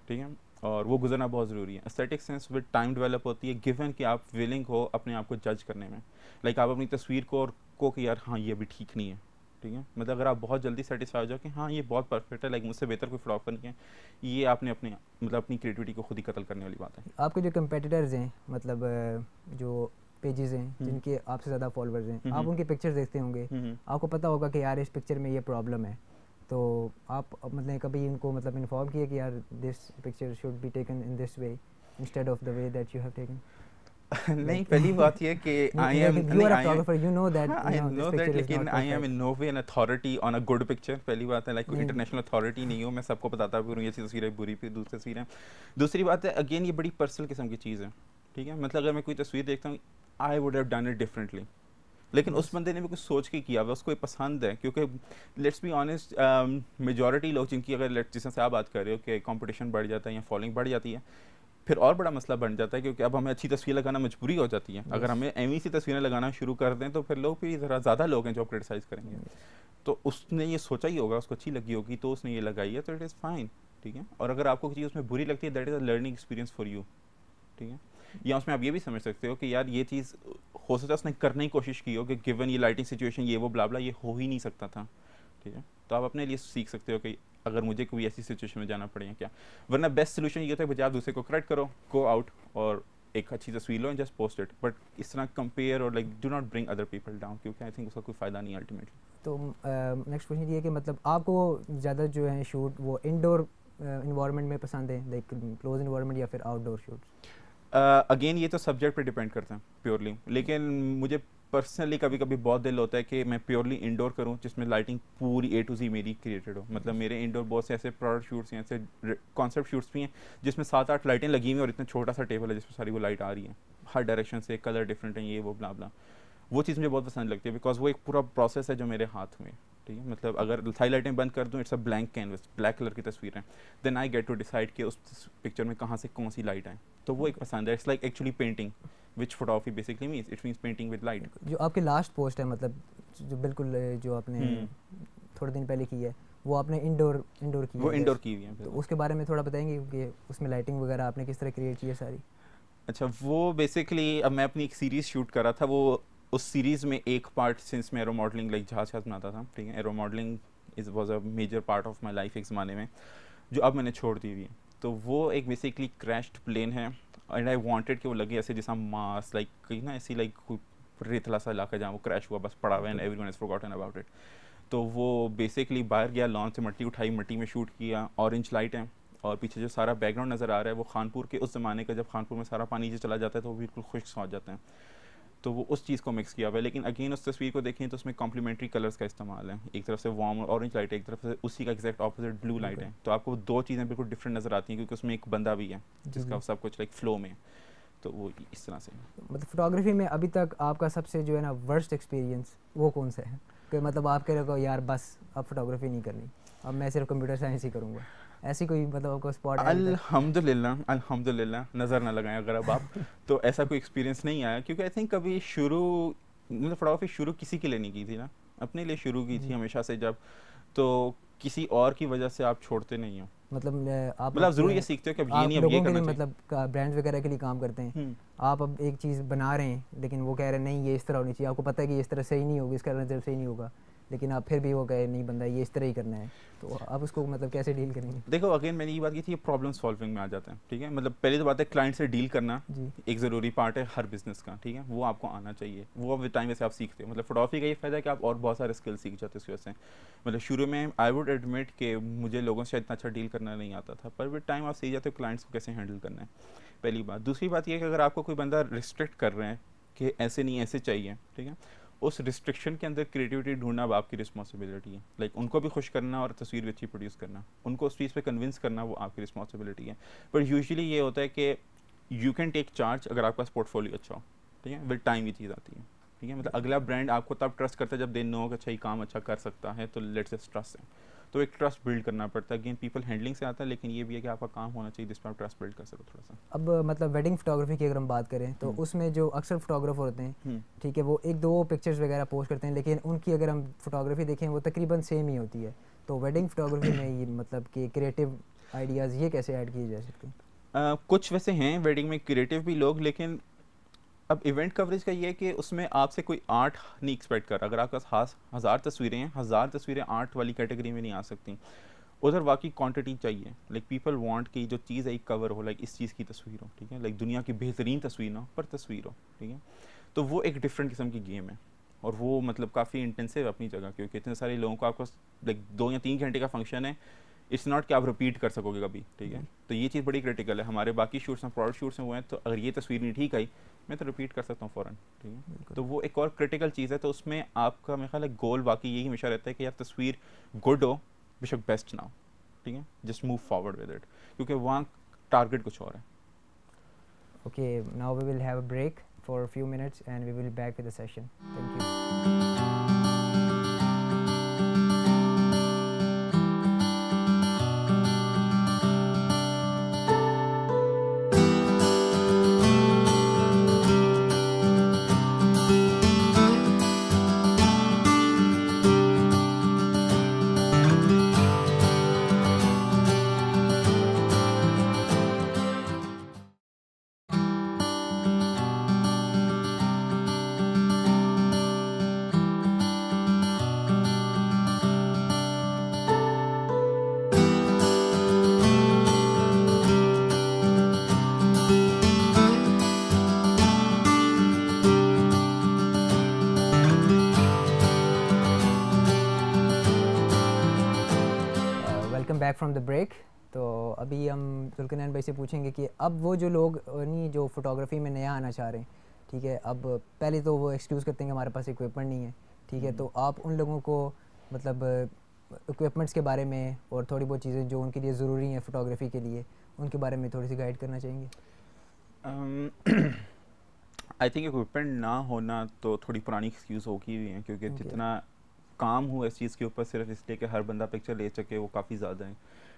ठीक है, और वो गुजरना बहुत ज़रूरी है। Aesthetic sense with time develop होती है, गिवन कि आप विलिंग हो अपने आप को जज करने में, लाइक आप अपनी तस्वीर को और को कि यार हाँ ये भी ठीक नहीं है, ठीक है। मतलब अगर आप बहुत जल्दी सेटिस्फाई हो जाओ कि हाँ ये बहुत परफेक्ट है, लाइक मुझसे बेहतर कोई फोटोग्राफर नहीं है, ये आपने अपने मतलब अपनी क्रिएटिविटी को खुद ही कत्ल करने वाली बात है। आपके जो कंपेटिटर्स हैं, मतलब जो पेजेस हैं जिनके आपसे ज़्यादा फॉलोअर्स हैं, आप उनके पिक्चर्स देखते होंगे, आपको पता होगा कि यार इस पिक्चर में ये प्रॉब्लम है, तो आप मतलब कभी इनको मतलब इन्फॉर्म किए कि यार this picture should be taken in this way instead of the way that you have taken? नहीं, पहली बात ये कि I am you are a photographer, you know that I this know that, picture is लेकिन not I am perfect. In no way an authority on a good picture, पहली बात है, like कोई इंटरनेशनल अथॉरिटी नहीं हूँ मैं सबको बताता फिरूँ ये तस्वीरें बुरी फिर दूसरी तस्वीरें। दूसरी बात है, अगेन ये बड़ी पर्सनल किस्म की चीज़ है, ठीक है। मतलब अगर मैं कोई तस्वीर देखता हूँ, I would have done it differently, लेकिन उस बंदे ने भी कुछ सोच के किया हुआ, उसको ये पसंद है, क्योंकि लेट्स बी ऑनेस्ट, मेजॉरिटी लोग जिनकी अगर जिस तरह से आप बात कर रहे हो कि कंपटीशन बढ़ जाता है या फॉलोइंग बढ़ जाती है, फिर और बड़ा मसला बन जाता है, क्योंकि अब हमें अच्छी तस्वीर लगाना मजबूरी हो जाती है। अगर हमें एवी सी तस्वीरें लगाना शुरू कर दें तो फिर लोग भी ज़रा ज़्यादा लोग हैं जो क्रिटिसाइज़ करेंगे। तो उसने ये सोचा ही होगा, उसको अच्छी लगी होगी तो उसने ये लगाई है, तो इट इज़ फाइन, ठीक है। और अगर आपको किसी चीज़ उसमें बुरी लगती है, that is a learning experience for you, ठीक है। या उसमें आप ये भी समझ सकते हो कि यार ये चीज़ हो सकता है उसने करने की कोशिश की हो कि गिवन ये लाइटिंग सिचुएशन ये वो ब्ला ये हो ही नहीं सकता था, ठीक है। तो आप अपने लिए सीख सकते हो कि अगर मुझे कोई ऐसी सिचुएशन में जाना पड़े क्या। वरना बेस्ट सोल्यूशन ये होता है बजाय आप दूसरे को करेक्ट करो, गो आउट और एक अच्छी तस्वीर लो and just post it. But इस तरह कंपेयर और like do not bring other people down, क्योंकि आई थिंक उसका कोई फ़ायदा नहीं अल्टीमेटली। तो नेक्स्ट क्वेश्चन ये है कि मतलब आपको ज़्यादा जो है शूट वो इंडोर इन्वायरमेंट में पसंद है, लाइक क्लोज इन्वायरमेंट, या फिर आउटडोर शूट्स? अगेन ये तो सब्जेक्ट पे डिपेंड करता है प्योरली, लेकिन मुझे पर्सनली कभी कभी बहुत दिल होता है कि मैं प्योरली इंडोर करूं जिसमें लाइटिंग पूरी A to Z मेरी क्रिएटेड हो। मतलब मेरे इंडोर बहुत से ऐसे प्रोडक्ट शूट्स हैं, ऐसे कॉन्सेप्ट शूट्स भी हैं जिसमें 7-8 लाइटें लगी हुई हैं और इतना छोटा सा टेबल है जिसमें सारी वो लाइट आ रही है हर डायरेक्शन से, कलर डिफरेंट है, ये वो ब्ला ब्ला। वो चीज़ मुझे बहुत पसंद लगती है बिकॉज वो एक पूरा प्रोसेस है जो मेरे हाथ में, ठीक है। मतलब अगर सारी लाइटें बंद कर दूँ, it's a blank canvas, black colour की तस्वीर है, then I get to decide कि उस पिक्चर में कहाँ से कौन सी लाइट आए। तो वो एक पसंद है। It's like actually painting, which photography basically means, it means painting with light. जो आपकी लास्ट पोस्ट है, मतलब जो बिल्कुल जो आपने थोड़े दिन पहले की है, वो आपने इंडोर की वो है? इंडोर की हुई है। तो उसके बारे में थोड़ा बताएंगे कि उसमें लाइटिंग वगैरह आपने किस तरह क्रिएट की है सारी? अच्छा, वो बेसिकली अब मैं अपनी एक सीरीज़ शूट कर रहा था, वो उस सीरीज़ में एक पार्ट, सिंस मैं एरो मॉडलिंग लाइक जहाज़ बनाता था, ठीक है, aero modelling is was a major part of my life एक ज़माने में, जो अब मैंने छोड़ दी हुई है। तो वो एक बेसिकली क्रैश्ड प्लेन है एंड आई वांटेड कि वो लगे ऐसे जैसा मास, लाइक कहीं ना ऐसी लाइक कोई रेतला सा इलाका जहाँ वो क्रैश हुआ, बस पड़ा हुआ and everyone has forgotten about it. तो वो बेसिकली बाहर गया, लॉन्च से मट्टी उठाई, मट्टी में शूट किया, ऑरेंज लाइट है और पीछे जो सारा बैकग्राउंड नज़र आ रहा है वो खानपुर के उस ज़माने का, जब खानपुर में सारा पानी नीचे चला जाता है तो वो बिल्कुल खुश्क हो जाते हैं। तो वो उस चीज़ को मिक्स किया हुआ है। लेकिन अगेन उस तस्वीर को देखें तो उसमें कॉम्प्लीमेंट्री कलर्स का इस्तेमाल है, एक तरफ से वार्म ऑरेंज लाइट है, एक तरफ से उसी का एग्जैक्ट ऑपोजिट ब्लू लाइट है। तो आपको दो चीज़ें बिल्कुल डिफरेंट नज़र आती हैं क्योंकि उसमें एक बंदा भी है जिसका सब कुछ लाइक फ्लो में। तो वो इस तरह से। मतलब फोटोग्राफी में अभी तक आपका सबसे जो है ना वर्स्ट एक्सपीरियंस वो कौन सा है कि मतलब आप कह रहे हो यार बस अब फोटोग्राफी नहीं करनी, अब मैं सिर्फ कंप्यूटर साइंस ही करूँगा, ऐसी कोई मतलब आपको स्पॉट है? अल्हम्दुलिल्लाह नज़र ना लगाएं अगर अब आप तो ऐसा कोई एक्सपीरियंस नहीं आया, क्योंकि आई थिंक कभी शुरू मतलब फोटोग्राफी शुरू किसी के लिए नहीं की थी ना, अपने लिए शुरू की थी हमेशा से। जब तो किसी और की वजह से आप छोड़ते नहीं हो, मतलब आप ज़रूर ये सीखते हो कि अब ये नहीं, अब ये करना चाहिए। मतलब ब्रांड्स वगैरह के लिए काम करते हैं, आप अब एक चीज़ बना रहे हैं लेकिन वो कह रहे हैं नहीं ये इस तरह होनी चाहिए, आपको पता है कि इस तरह सही नहीं होगी, इसका नज़र सही नहीं होगा, लेकिन आप फिर भी वो कहे नहीं बंदा ये इस तरह ही करना है, तो आप उसको मतलब कैसे डील करेंगे? देखो अगेन मैंने ये बात की थी, प्रॉब्लम सॉल्विंग में आ जाता है, ठीक है। मतलब पहली तो बात है क्लाइंट से डील करना एक ज़रूरी पार्ट है हर बिजनेस का, ठीक है, वो आपको आना चाहिए, वो विद टाइम वैसे आप सीखते हो। मतलब फोटोग्राफी का ये फ़ायदा है कि आप और बहुत सारे स्किल सीख जाते हो इस वजह से। मतलब शुरू में आई वुड एडमिट कि मुझे लोगों से इतना अच्छा डील करना नहीं आता था, पर विद टाइम आप सीख जाते हो क्लाइंट्स को कैसे हैंडल करना है, पहली बात। दूसरी बात ये है कि अगर आपको कोई बंदा रिस्ट्रिक्ट कर रहे हैं कि ऐसे नहीं ऐसे चाहिए, ठीक है, उस रिस्ट्रिक्शन के अंदर क्रिएटिविटी ढूंढना अब आपकी रिस्पॉन्सिबिलिटी है। लाइक उनको भी खुश करना और तस्वीर भी अच्छी प्रोड्यूस करना, उनको उस चीज़ पे कन्विंस करना वो आपकी रिस्पॉन्सिबिलिटी है। पर यूजुअली ये होता है कि यू कैन टेक चार्ज अगर आपका पोर्टफोलियो अच्छा हो, ठीक है, विद टाइम ये चीज़ आती है, ठीक है। मतलब अगला ब्रांड आपको तब ट्रस्ट करता है जब दे नो कि अच्छा ये काम अच्छा कर सकता है, तो लेट्स जस्ट ट्रस्ट है। तो एक ट्रस्ट बिल्ड करना पड़ता है। अगेन पीपल हैंडलिंग से आता है, लेकिन ये भी है कि आपका काम होना चाहिए जिसमें आप ट्रस्ट बिल्ड कर सको थोड़ा सा। अब मतलब वेडिंग फोटोग्राफी की अगर हम बात करें तो उसमें जो अक्सर फोटोग्राफर होते हैं, ठीक है, वो एक दो पिक्चर्स वगैरह पोस्ट करते हैं, लेकिन उनकी अगर हम फोटोग्राफी देखें वो तकरीबन सेम ही होती है। तो वेडिंग फोटोग्राफी में ये मतलब कि क्रिएटिव आइडियाज़ ये कैसे ऐड किए जा सकते हैं? कुछ वैसे हैं वेडिंग में क्रिएटिव भी लोग, लेकिन अब इवेंट कवरेज का ये है कि उसमें आपसे कोई आर्ट नहीं एक्सपेक्ट कर। अगर आपके पास 1000 तस्वीरें हैं, 1000 तस्वीरें आर्ट वाली कैटेगरी में नहीं आ सकती। उधर वाकई क्वांटिटी चाहिए। लाइक पीपल वांट कि जो चीज़ है कवर हो, लाइक इस चीज़ की तस्वीर हो, ठीक है, लाइक दुनिया की बेहतरीन तस्वीर ना पर तस्वीर हो, ठीक है। तो वो एक डिफरेंट किस्म की गेम है और वो मतलब काफ़ी इंटेंसिव अपनी जगह, क्योंकि इतने सारे लोगों को आपको लाइक 2 या 3 घंटे का फंक्शन है। इट्स नॉट कि आप रिपीट कर सकोगे कभी, ठीक है। तो ये चीज़ बड़ी क्रिटिकल है। हमारे बाकी शूट्स हैं, प्रोडक्ट शूट्स हैं वो हैं, तो अगर ये तस्वीर नहीं ठीक आई मैं तो रिपीट कर सकता हूँ फ़ौरन, ठीक है। तो वो एक और क्रिटिकल चीज़ है। तो उसमें आपका मेरे ख्याल है गोल वाकई यही हमेशा रहता है कि यार तस्वीर गुड हो, बेशक बेस्ट ना हो, ठीक है, just move forward with it, क्योंकि वहाँ टारगेट कुछ और है। Okay, now we will have a break for a few minutes and we will back with the session. Thank you. Back from the break. तो अभी हम जुल्करनैन भाई से पूछेंगे कि अब वो जो लोग नहीं जो फोटोग्राफी में नया आना चाह रहे हैं, ठीक है, अब पहले तो वो एक्सक्यूज़ करते हैं कि हमारे पास इक्विपमेंट नहीं है, ठीक है, तो आप उन लोगों को मतलब इक्विपमेंट्स के बारे में और थोड़ी बहुत चीज़ें जो उनके लिए ज़रूरी हैं फ़ोटोग्राफी के लिए, उनके बारे में थोड़ी सी गाइड करना चाहेंगे? आई थिंक इक्विपमेंट ना होना तो थोड़ी पुरानी एक्सक्यूज़ होगी भी है, क्योंकि जितना काम हुआ इस चीज़ के ऊपर सिर्फ इसलिए कि हर बंदा पिक्चर ले सके वो काफ़ी ज़्यादा है,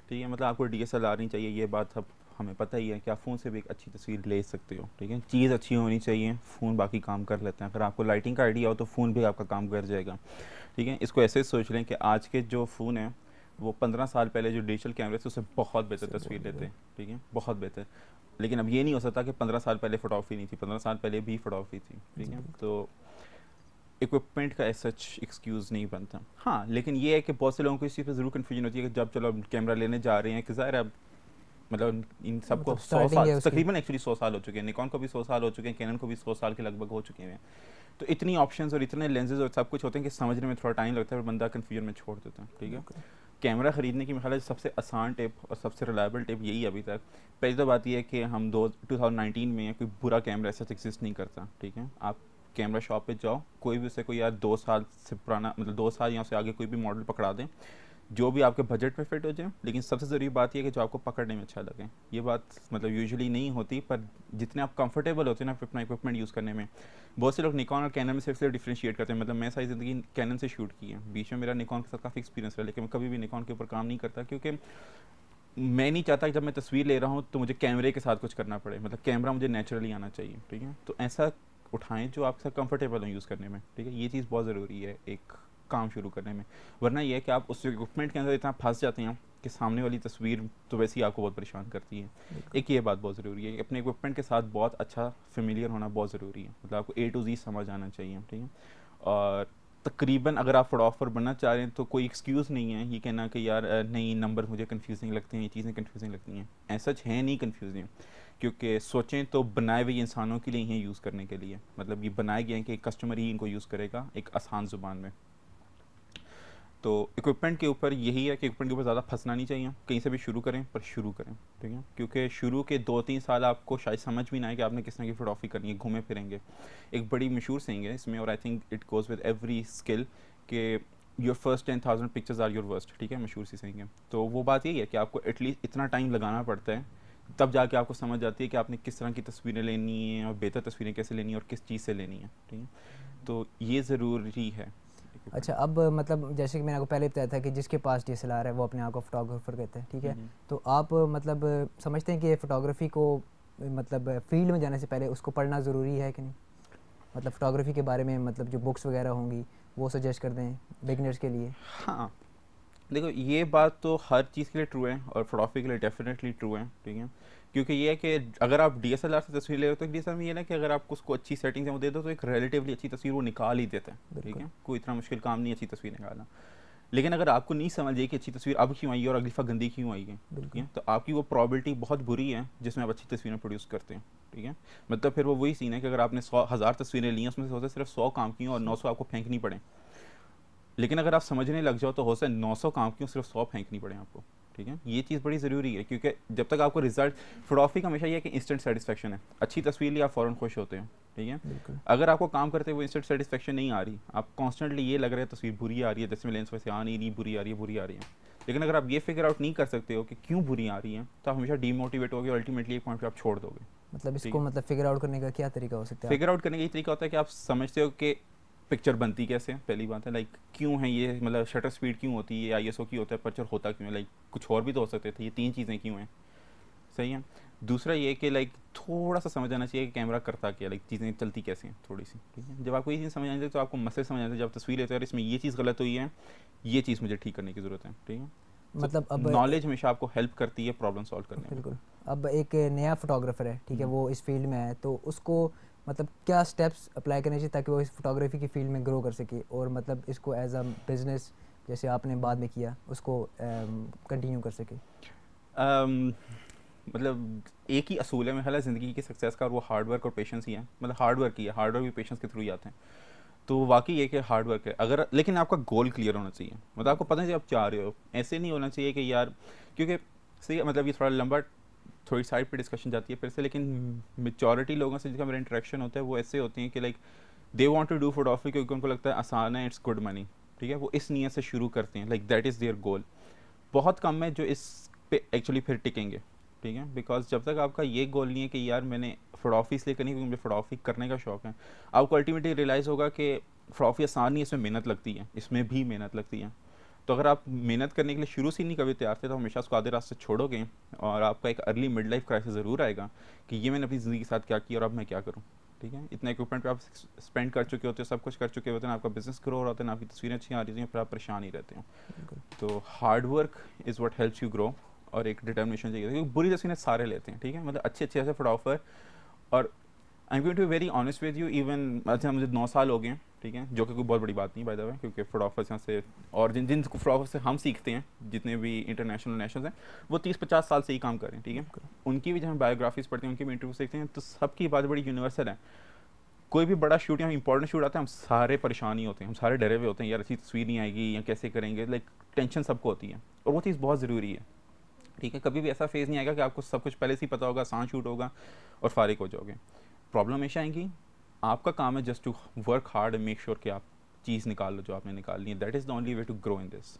ठीक है। मतलब आपको DSLR नहीं चाहिए, ये बात अब हमें पता ही है कि आप फ़ोन से भी एक अच्छी तस्वीर ले सकते हो, ठीक है। चीज़ अच्छी होनी चाहिए, फ़ोन बाकी काम कर लेते हैं। अगर आपको लाइटिंग का आइडिया हो तो फ़ोन भी आपका काम कर जाएगा, ठीक है। इसको ऐसे सोच लें कि आज के जो फ़ोन हैं वो 15 साल पहले जो डिजिटल कैमरे थे उससे बहुत बेहतर तस्वीर लेते हैं, ठीक है, बहुत बेहतर। लेकिन अब ये नहीं हो सकता कि 15 साल पहले फोटोग्राफी नहीं थी, 15 साल पहले भी फोटोग्राफी थी, ठीक है। तो इक्विपमेंट का ऐसा एक्सक्यूज़ नहीं बनता। हाँ, लेकिन ये है कि बहुत से लोगों को इस चीज़ पर ज़रूर कन्फ्यूजन होती है कि जब चलो अब कैमरा लेने जा रहे हैं कि ज़ाहिर है अब मतलब इन सबको 100 साल, तकरीबन एक्चुअली 100 साल हो चुके हैं, निकॉन को भी 100 साल हो चुके हैं, कैनन को भी 100 साल के लगभग हो चुके हैं। तो इतनी ऑप्शंस और इतने लेंसेज और सब कुछ होते हैं कि समझने में थोड़ा टाइम लगता है और बंदा कन्फ्यूजन में छोड़ देता है, ठीक है। कैमरा ख़रीदने की मेरे ख्याल है सबसे आसान टिप और सबसे रिलायबल टिप यही है अभी तक। पहली तो बात यह है कि हम 2019 में कोई बुरा कैमरा ऐसा एग्जिस्ट नहीं करता, ठीक है। आप कैमरा शॉप पे जाओ, कोई भी उससे कोई यार 2 साल से पुराना, मतलब 2 साल या उससे आगे कोई भी मॉडल पकड़ा दें जो भी आपके बजट में फिट हो जाए। लेकिन सबसे ज़रूरी बात यह है कि जो आपको पकड़ने में अच्छा लगे। ये बात मतलब यूजुअली नहीं होती, पर जितने आप कंफर्टेबल होते हैं ना अपना इक्विपमेंट यूज़ करने में। बहुत से लोग निकॉन और कैनन में सिर्फ डिफरेंशिएट करते हैं। मतलब मैं सारी ज़िंदगी कैनन से शूट की है, बीच में मेरा निकॉन के साथ काफ़ी एक्सपीरियंस रहा, लेकिन मैं कभी भी निकॉन के ऊपर काम नहीं करता, क्योंकि मैं नहीं चाहता कि जब मैं तस्वीर ले रहा हूँ तो मुझे कैमरे के साथ कुछ करना पड़े। मतलब कैमरा मुझे नेचुरली आना चाहिए, ठीक है। तो ऐसा उठाएं जो आपके साथ कंफर्टेबल हो यूज़ करने में, ठीक है। ये चीज़ बहुत ज़रूरी है एक काम शुरू करने में, वरना ये है कि आप उस इक्विपमेंट के अंदर इतना फंस जाते हैं कि सामने वाली तस्वीर तो वैसे ही आपको बहुत परेशान करती है। एक ये बात बहुत ज़रूरी है, अपने इक्विपमेंट के साथ बहुत अच्छा फेमिलियर होना बहुत ज़रूरी है। मतलब आपको A to Z समझ आना चाहिए, ठीक है। और तकरीबन अगर आप फोटोग्राफर बनना चाह रहे हैं तो कोई एक्सक्यूज़ नहीं है ये कहना कि यार नहीं नंबर मुझे कंफ्यूजिंग लगते हैं, ये चीज़ें कंफ्यूजिंग लगती हैं। ऐसा है नहीं कंफ्यूजिंग, क्योंकि सोचें तो बनाए हुए इंसानों के लिए ही यूज़ करने के लिए। मतलब ये बनाए गए हैं कि कस्टमर ही इनको यूज़ करेगा एक आसान ज़ुबान में। तो इक्विपमेंट के ऊपर यही है कि इक्विपमेंट के ऊपर ज़्यादा फंसना नहीं चाहिए, कहीं से भी शुरू करें पर शुरू करें, ठीक है। क्योंकि शुरू के 2-3 साल आपको शायद समझ भी ना आए कि आपने किस तरह की फोटोग्राफी करनी है, घूमे फिरेंगे। एक बड़ी मशहूर सेइंग है इसमें, और I think it goes with every skill, कि your first 10,000 pictures are your worst, ठीक है, मशहूर सी सेइंग है। तो वो बात यही है कि आपको एटलीस्ट इतना टाइम लगाना पड़ता है, तब जाके आपको समझ आती है कि आपने किस तरह की तस्वीरें लेनी है और बेहतर तस्वीरें कैसे लेनी है और किस चीज़ से लेनी है, ठीक है। तो ये ज़रूरी है। अच्छा, अब मतलब जैसे कि मैंने आपको पहले बताया था कि जिसके पास DSLR है वो अपने आप को फोटोग्राफर कहते हैं, ठीक है। तो आप मतलब समझते हैं कि फ़ोटोग्राफी को मतलब फील्ड में जाने से पहले उसको पढ़ना ज़रूरी है कि नहीं? मतलब फ़ोटोग्राफी के बारे में मतलब जो बुक्स वगैरह होंगी वो सजेस्ट कर दें बिगनर्स के लिए। हाँ, देखो ये बात तो हर चीज़ के लिए ट्रू है और फोटोग्राफी के लिए डेफिनेटली ट्रू है, ठीक है। क्योंकि ये है कि अगर आप DSLR से तस्वीर ले रहे हो तो DSLR में ये ना कि अगर आप उसको अच्छी सेटिंग्स में दे दो तो एक रिलेटिवली अच्छी तस्वीर वो निकाल ही देता है, ठीक है। कोई इतना मुश्किल काम नहीं अच्छी तस्वीर निकालना। लेकिन अगर आपको नहीं समझ आई कि अच्छी तस्वीर अब क्यों आई है और अगली दफ़ा गंदी क्यों आई है, ठीक है, तो आपकी वो प्रॉबिलिटी बहुत बुरी है जिसमें आप अच्छी तस्वीरें प्रोड्यूस करते हैं, ठीक है। मतलब फिर वो वही सीन है कि अगर आपने 100,000 तस्वीरें ली हैं उसमें से सिर्फ 100 काम की और 900 आपको फेंकनी पड़े। लेकिन अगर आप समझने लग जाओ तो हो सकता है 900 काम की सिर्फ 100 फेंकनी पड़े आपको, ठीक है। ये चीज़ बड़ी ज़रूरी है, क्योंकि जब तक आपको रिजल्ट, फोटोग्राफी का हमेशा ये है कि इंस्टेंट सेटिस्फेक्शन है। अच्छी तस्वीर ली आप फ़ौरन खुश होते हैं, ठीक है। अगर आपको काम करते हुए इंस्टेंट सेटिस्फेक्शन नहीं आ रही, आप कॉन्स्टेंटली ये लग रहा है तस्वीर बुरी आ रही है, जैसे लेंस वैसे आ नहीं रही, बुरी आ रही है, बुरी आ रही है। लेकिन अगर आप ये फिगर आउट नहीं कर सकते हो कि क्यों बुरी आ रही है तो आप हमेशा डीमोटिवेट होगे और अल्टीमेटली एक पॉइंट पर आप छोड़ दोगे। मतलब इसको मतलब फिगर आउट करने का क्या तरीका हो सकता है? फिगर आउट करने का ये तरीका होता है कि आप समझते हो कि पिक्चर बनती कैसे है, पहली बात है। लाइक क्यों है ये, मतलब शटर स्पीड क्यों होती है, ISO की होता है, पिक्चर होता क्यों है, लाइक कुछ और भी तो हो सकते थे, ये 3 चीज़ें क्यों हैं, सही है। दूसरा ये कि लाइक थोड़ा सा समझ आना चाहिए कि कैमरा करता क्या, लाइक चीज़ें चलती कैसे हैं थोड़ी सी, ठीक है। जब आपको ये चीज़ समझ आनी चाहिए तो आपको मसले समझ आते हैं। जब तस्वीर लेते हैं इसमें ये चीज़ गलत हुई है, ये चीज़ मुझे ठीक करने की ज़रूरत है, ठीक है। मतलब अब नॉलेज हमेशा आपको हेल्प करती है प्रॉब्लम सॉल्व करने में। बिल्कुल। अब एक नया फोटोग्राफर है, ठीक है, वो इस फील्ड में है, तो उसको मतलब क्या स्टेप्स अप्लाई करने चाहिए ताकि वो इस फोटोग्राफी की फील्ड में ग्रो कर सके और मतलब इसको एज अ बिजनेस जैसे आपने बाद में किया उसको कंटिन्यू कर सके? मतलब एक ही असूल है मेरा ज़िंदगी की सक्सेस का, और वो हार्ड वर्क और पेशेंस ही है। मतलब हार्ड वर्क ही है, हार्ड वर्क भी पेशेंस के थ्रू ही आते हैं। तो वाकई ये कि हार्ड वर्क है अगर, लेकिन आपका गोल क्लियर होना चाहिए, मतलब आपको पता है आप चाह रहे हो, ऐसे नहीं होना चाहिए कि यार, क्योंकि सही मतलब ये थोड़ा लंबा, थोड़ी साइड पे डिस्कशन जाती है फिर से, लेकिन मेजॉरिटी लोगों से जिनका मेरा इंटरेक्शन होता है वो ऐसे होते हैं कि like they want to do photography क्योंकि उनको लगता है आसान है, इट्स गुड मनी, ठीक है, वो इस नीयत से शुरू करते हैं, लाइक दैट इज़ देयर गोल। बहुत कम है जो इस पे एक्चुअली फिर टिकेंगे, ठीक है, बिकॉज जब तक आपका ये गोल नहीं है कि यार मैंने फोटोग्राफी इसलिए करनी है क्योंकि मुझे फोटोग्राफी करने का शौक है, आपको अल्टीमेटली रियलाइज़ होगा कि फोटोग्राफी आसान नहीं है, इसमें मेहनत लगती है, इसमें भी मेहनत लगती है। तो अगर आप मेहनत करने के लिए शुरू से ही नहीं कभी तैयार थे तो हमेशा उसको आधे रास्ते छोड़ोगे और आपका एक अर्ली मिड लाइफ क्राइसिस ज़रूर आएगा कि ये मैंने अपनी ज़िंदगी के साथ क्या किया और अब मैं क्या करूँ, ठीक है। इतना इक्विपमेंट पे आप स्पेंड कर चुके होते हो, सब कुछ कर चुके होते हैं, आपका बिजनेस ग्रो हो रहा होता है, आपकी तस्वीरें अच्छी आ रही हैं, फिर आप परेशान ही रहते हो। तो hard work is what helps you grow, और एक डिटर्मिनेशन चाहिए, क्योंकि बुरी तस्वीरें सारे लेते हैं, ठीक है, मतलब अच्छे अच्छे ऐसे फोटोग्राफर। और I am going to be very honest with you, even अच्छा मुझे 9 साल हो गए हैं, ठीक है, जो कि कोई बहुत बड़ी बात नहीं बाय द वे, क्योंकि फोटोग्राफर्स यहाँ से और जिन जिन फोटोग्राफर से हम सीखते हैं, जितने भी इंटरनेशनल नेशनल हैं, वो 30-50 साल से ही काम कर रहे हैं, ठीक है। उनकी भी जब हम बायोग्राफीज पढ़ते हैं, उनकी भी इंटरव्यू देखते हैं, तो सबकी बात बड़ी यूनिवर्सल है। कोई भी बड़ा शूट या इंपॉर्टेंट शूट आता है, हम सारे परेशान ही होते हैं, हम सारे डरे हुए होते हैं, यार अच्छी तस्वीर नहीं आएगी या कैसे करेंगे, लाइक टेंशन सबको होती है, और वो चीज़ बहुत ज़रूरी है, ठीक है। कभी भी ऐसा फेज़ नहीं आएगा कि आपको सब कुछ पहले से ही पता होगा, आसान शूट होगा और फारिग हो जाओगे। प्रॉब्लम हमेशा आएंगी। आपका काम है just to work hard and make sure कि आप चीज़ निकाल लो जो आपने निकालनी है, that is the only way to grow in this.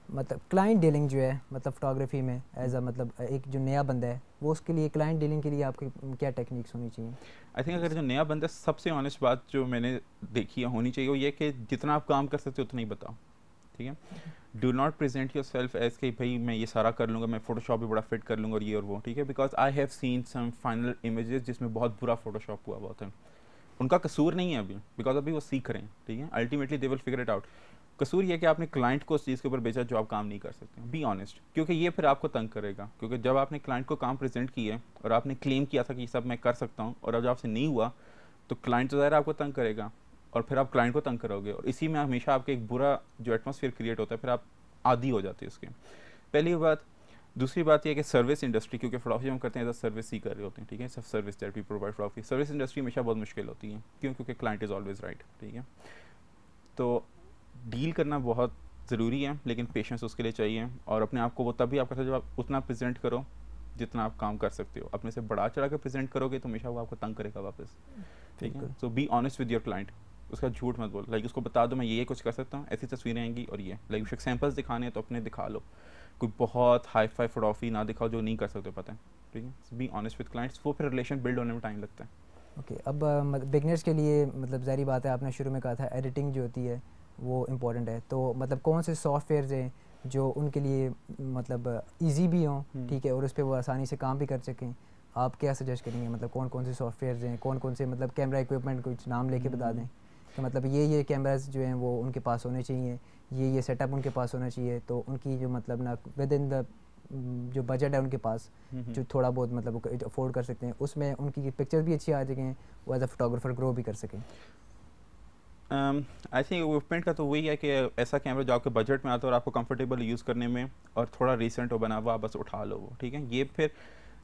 मतलब क्लाइंट डीलिंग जो है, मतलब फोटोग्राफी में एज अ मतलब एक जो नया बंदा है, वो उसके लिए क्लाइंट डीलिंग के लिए आपकी क्या टेक्निक्स होनी चाहिए? आई थिंक अगर जो नया बंदा, सबसे ऑनेस्ट बात जो मैंने देखी है होनी चाहिए वो ये कि जितना आप काम कर सकते हो उतना ही बताओ, ठीक है। Do not present yourself as कि भाई मैं ये सारा कर लूँगा, मैं फोटोशॉप भी बड़ा फिट कर लूँगा और ये और वो, ठीक है, because I have seen some final images जिसमें बहुत बुरा फोटोशॉप हुआ हुआ था। उनका कसूर नहीं है अभी, बिकॉज अभी वो सीख रहे हैं, ठीक है, ultimately they will figure it out. कसूर ये है कि आपने क्लाइंट को उस चीज़ के ऊपर बेचा जो आप काम नहीं कर सकते, बी ऑनेस्ट, क्योंकि ये फिर आपको तंग करेगा, क्योंकि जब आपने क्लाइंट को काम प्रेजेंट किया है और आपने क्लेम किया था कि ये सब मैं कर सकता हूँ, और अब जब आपसे नहीं हुआ तो क्लाइंट तो ज़ाहिर आपको तंग करेगा और फिर आप क्लाइंट को तंग करोगे, और इसी में हमेशा आपके एक बुरा जो एटमॉस्फेयर क्रिएट होता है, फिर आप आदी हो जाते हैं उसके। पहली बात। दूसरी बात यह कि सर्विस इंडस्ट्री, क्योंकि फोटोग्राफी हम करते हैं एज अ सर्विस ही कर रहे होते हैं, ठीक है, सब service that we provide photography, service industry हमेशा बहुत मुश्किल होती है, क्यों? क्योंकि क्लाइंट इज़ ऑलवेज राइट, ठीक है। तो डील करना बहुत ज़रूरी है, लेकिन पेशेंस उसके लिए चाहिए, और अपने आप को वो तभी आप करते हो जब आप उतना प्रेजेंट करो जितना आप काम कर सकते हो। अपने से बढ़ा चढ़ा कर प्रेजेंट करोगे तो हमेशा वो आपको तंग करेगा वापस, ठीक है। So be honest with your client, उसका झूठ मत बोल, लाइक उसको बता दो मैं ये कुछ कर सकता हूँ, ऐसी तस्वीरें आएंगी और ये, लाइक उसके सैंपल्स दिखाने हैं तो अपने दिखा लो, कोई बहुत हाई फाई फोटोग्राफी ना दिखाओ जो नहीं कर सकते, पता है, ठीक है। बी ऑनेस्ट विद क्लाइंट्स, वो फिर रिलेशन बिल्ड होने में टाइम लगता है। ओके अब बिगनर्स के लिए मतलब ज़ाहिर बात है, आपने शुरू में कहा था एडिटिंग जो होती है वो इम्पॉर्टेंट है, तो मतलब कौन से सॉफ्टवेयर्स हैं जो उनके लिए मतलब इजी भी हों, ठीक है, और उस पर वो आसानी से काम भी कर सकें? आप क्या सजेस्ट करेंगे, मतलब कौन कौन से सॉफ्टवेयर्स हैं, कौन कौन से मतलब कैमरा इक्विपमेंट कुछ नाम लेके बता दें कि मतलब ये कैमरास जो हैं वो उनके पास होने चाहिए, ये सेटअप उनके पास होना चाहिए, तो उनकी जो मतलब ना विद इन द जो बजट है उनके पास, जो थोड़ा बहुत मतलब अफोर्ड कर सकते हैं, उसमें उनकी पिक्चर भी अच्छी आ सकें, वो एज अ फोटोग्राफर ग्रो भी कर सकें। आई थिंक इक्विपमेंट का तो वही है कि ऐसा कैमरा जो आपके बजट में आता है और आपको कंफर्टेबल यूज़ करने में, और थोड़ा रिसेंट हो बना हुआ, बस उठा लो वो, ठीक है। ये फिर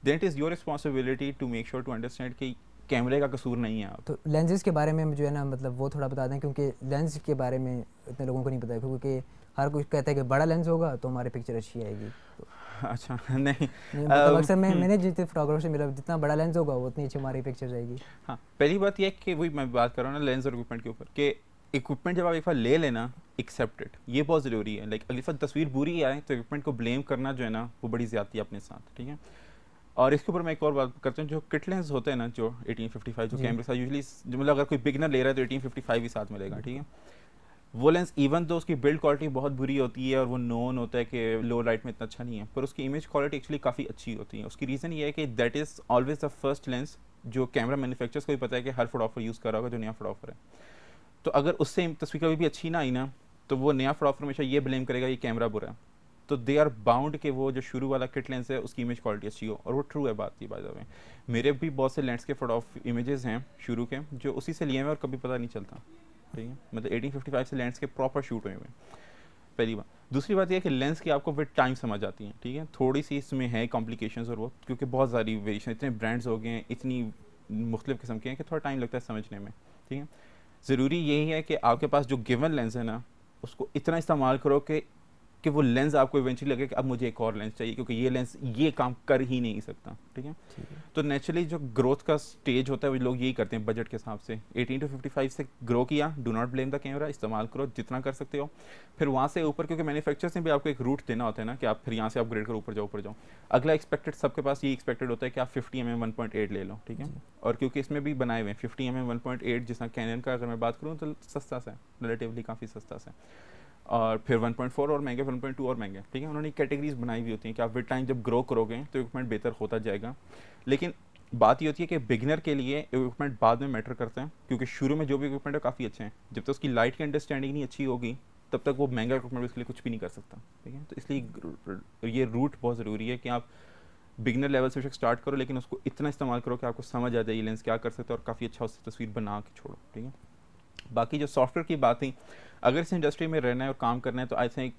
then it is your responsibility to make sure to understand कि कैमरे का कसूर नहीं है आप। तो लेंसेज के बारे में जो है ना, मतलब वो थोड़ा बता दें, क्योंकि लेंस के बारे में इतने लोगों को नहीं पता है, क्योंकि हर कोई कहता है कि बड़ा लेंस होगा तो हमारी पिक्चर अच्छी आएगी, तो अच्छा नहीं, मतलब अक्सर मैंने जितने फोटोग्राफर से मिला, जितना बड़ा लेंस होगा उतनी अच्छी हमारी पिक्चर आएगी। हाँ, पहली बात यह है कि वही मैं बात कर रहा हूँ ना लेंस और इक्विपमेंट के ऊपर, कि इक्विपमेंट जब आप एक बार ले लेना, एक्सेप्टेड, ये बहुत ज़रूरी है। लाइक अगली बार तस्वीर बुरी आए तो इक्विपमेंट को ब्लेम करना जो है ना वो बड़ी ज़्यादती है अपने साथ, ठीक है। और इसके ऊपर मैं एक और बात करता हूँ, जो किट लेंस होते हैं ना, जो 1855 जो कैमरे साथ यूजली, जो मतलब अगर कोई बिगनर ले रहा है तो 1855 ही साथ मिलेगा, ठीक है। वो लेंस इवन तो उसकी बिल्ड क्वालिटी बहुत बुरी होती है और वो नोन होता है कि लो लाइट में इतना अच्छा नहीं है, पर उसकी इमेज क्वालिटी एक्चुअली काफ़ी अच्छी होती है। उसकी रीज़न ये है कि that is always the first lens जो कैमरा मैन्युफैक्चरर्स को भी पता है कि हर फोटोग्राफर यूज़ कर रहा होगा जो नया फोटोग्राफर है। तो अगर उससे तस्वीर कभी भी अच्छी ना आई ना, तो वो नया फोटोग्राफर हमेशा ये ब्लेम करेगा ये कैमरा बुरा है। तो दे आर बाउंड कि वो जो शुरू वाला किट लेंस है उसकी इमेज क्वालिटी अच्छी हो, और वो ट्रू है बात की बाय द वे। मेरे भी बहुत से लेंस के फोटोग्राफ इमेजेस हैं शुरू के जो उसी से लिए हैं और कभी पता नहीं चलता, ठीक है। मतलब 1855 से लेंस के प्रॉपर शूट हुए हैं, पहली बात। दूसरी बात यह है कि लेंस की आपको विद टाइम समझ आती है, ठीक है। थोड़ी सी इसमें है कॉम्प्लिकेशंस और वो, क्योंकि बहुत सारी वेरिएशन, इतने ब्रांड्स हो गए हैं, इतनी मुख्तलिफ किस्म के हैं कि थोड़ा टाइम लगता है समझने में, ठीक है। ज़रूरी यही है कि आपके पास जो गिवन लेंस है ना, उसको इतना इस्तेमाल करो कि वो लेंस आपको इवेंचुअली लगे कि अब मुझे एक और लेंस चाहिए, क्योंकि ये लेंस ये काम कर ही नहीं सकता, ठीक है। ठीक है। तो नेचुरली जो ग्रोथ का स्टेज होता है वो लोग यही करते हैं बजट के हिसाब से। 18 to 55 से ग्रो किया, do not blame the camera, इस्तेमाल करो जितना कर सकते हो। फिर वहाँ से ऊपर, क्योंकि मैन्युफैक्चरर्स ने भी आपको एक रूट देना होता है ना कि आप फिर यहाँ से अपग्रेड करो, ऊपर जाओ। अगला एक्सपेक्टेड सबके पास ये एक्सपेक्टेड होता है कि आप 50mm 1.8 ले लो, ठीक है। और क्योंकि इसमें भी बनाए हुए हैं 50mm 1.8, जिस कैनन का अगर मैं बात करूँ तो सस्ता सा है, रिलेटिवली काफ़ी सस्ता सा है। और फिर 1.4 और महंगे, 1.2 और महंगे, ठीक है। उन्होंने कैटेगरीज बनाई हुई होती हैं कि आप विद टाइम जब ग्रो करोगे तो इक्विपमेंट बेहतर होता जाएगा। लेकिन बात ये होती है कि बिगिनर के लिए इक्विपमेंट बाद में मैटर करते हैं, क्योंकि शुरू में जो भी इक्विपमेंट है काफ़ी अच्छे हैं, जब तक उसकी लाइट की अंडरस्टैंडिंग नहीं अच्छी होगी तब तक वो महंगा इक्विपमेंट उसके लिए कुछ भी नहीं कर सकता, ठीक है। तो इसलिए ये रूट बहुत ज़रूरी है कि आप बिगिनर लेवल से स्टार्ट करो, लेकिन उसको इतना इस्तेमाल करो कि आपको समझ आ जाए ये लेंस क्या कर सकते हो और काफ़ी अच्छा उससे तस्वीर बना के छोड़ो, ठीक है। बाकी जो सॉफ्टवेयर की बात थी, अगर इस इंडस्ट्री में रहना है और काम करना है तो आई थिंक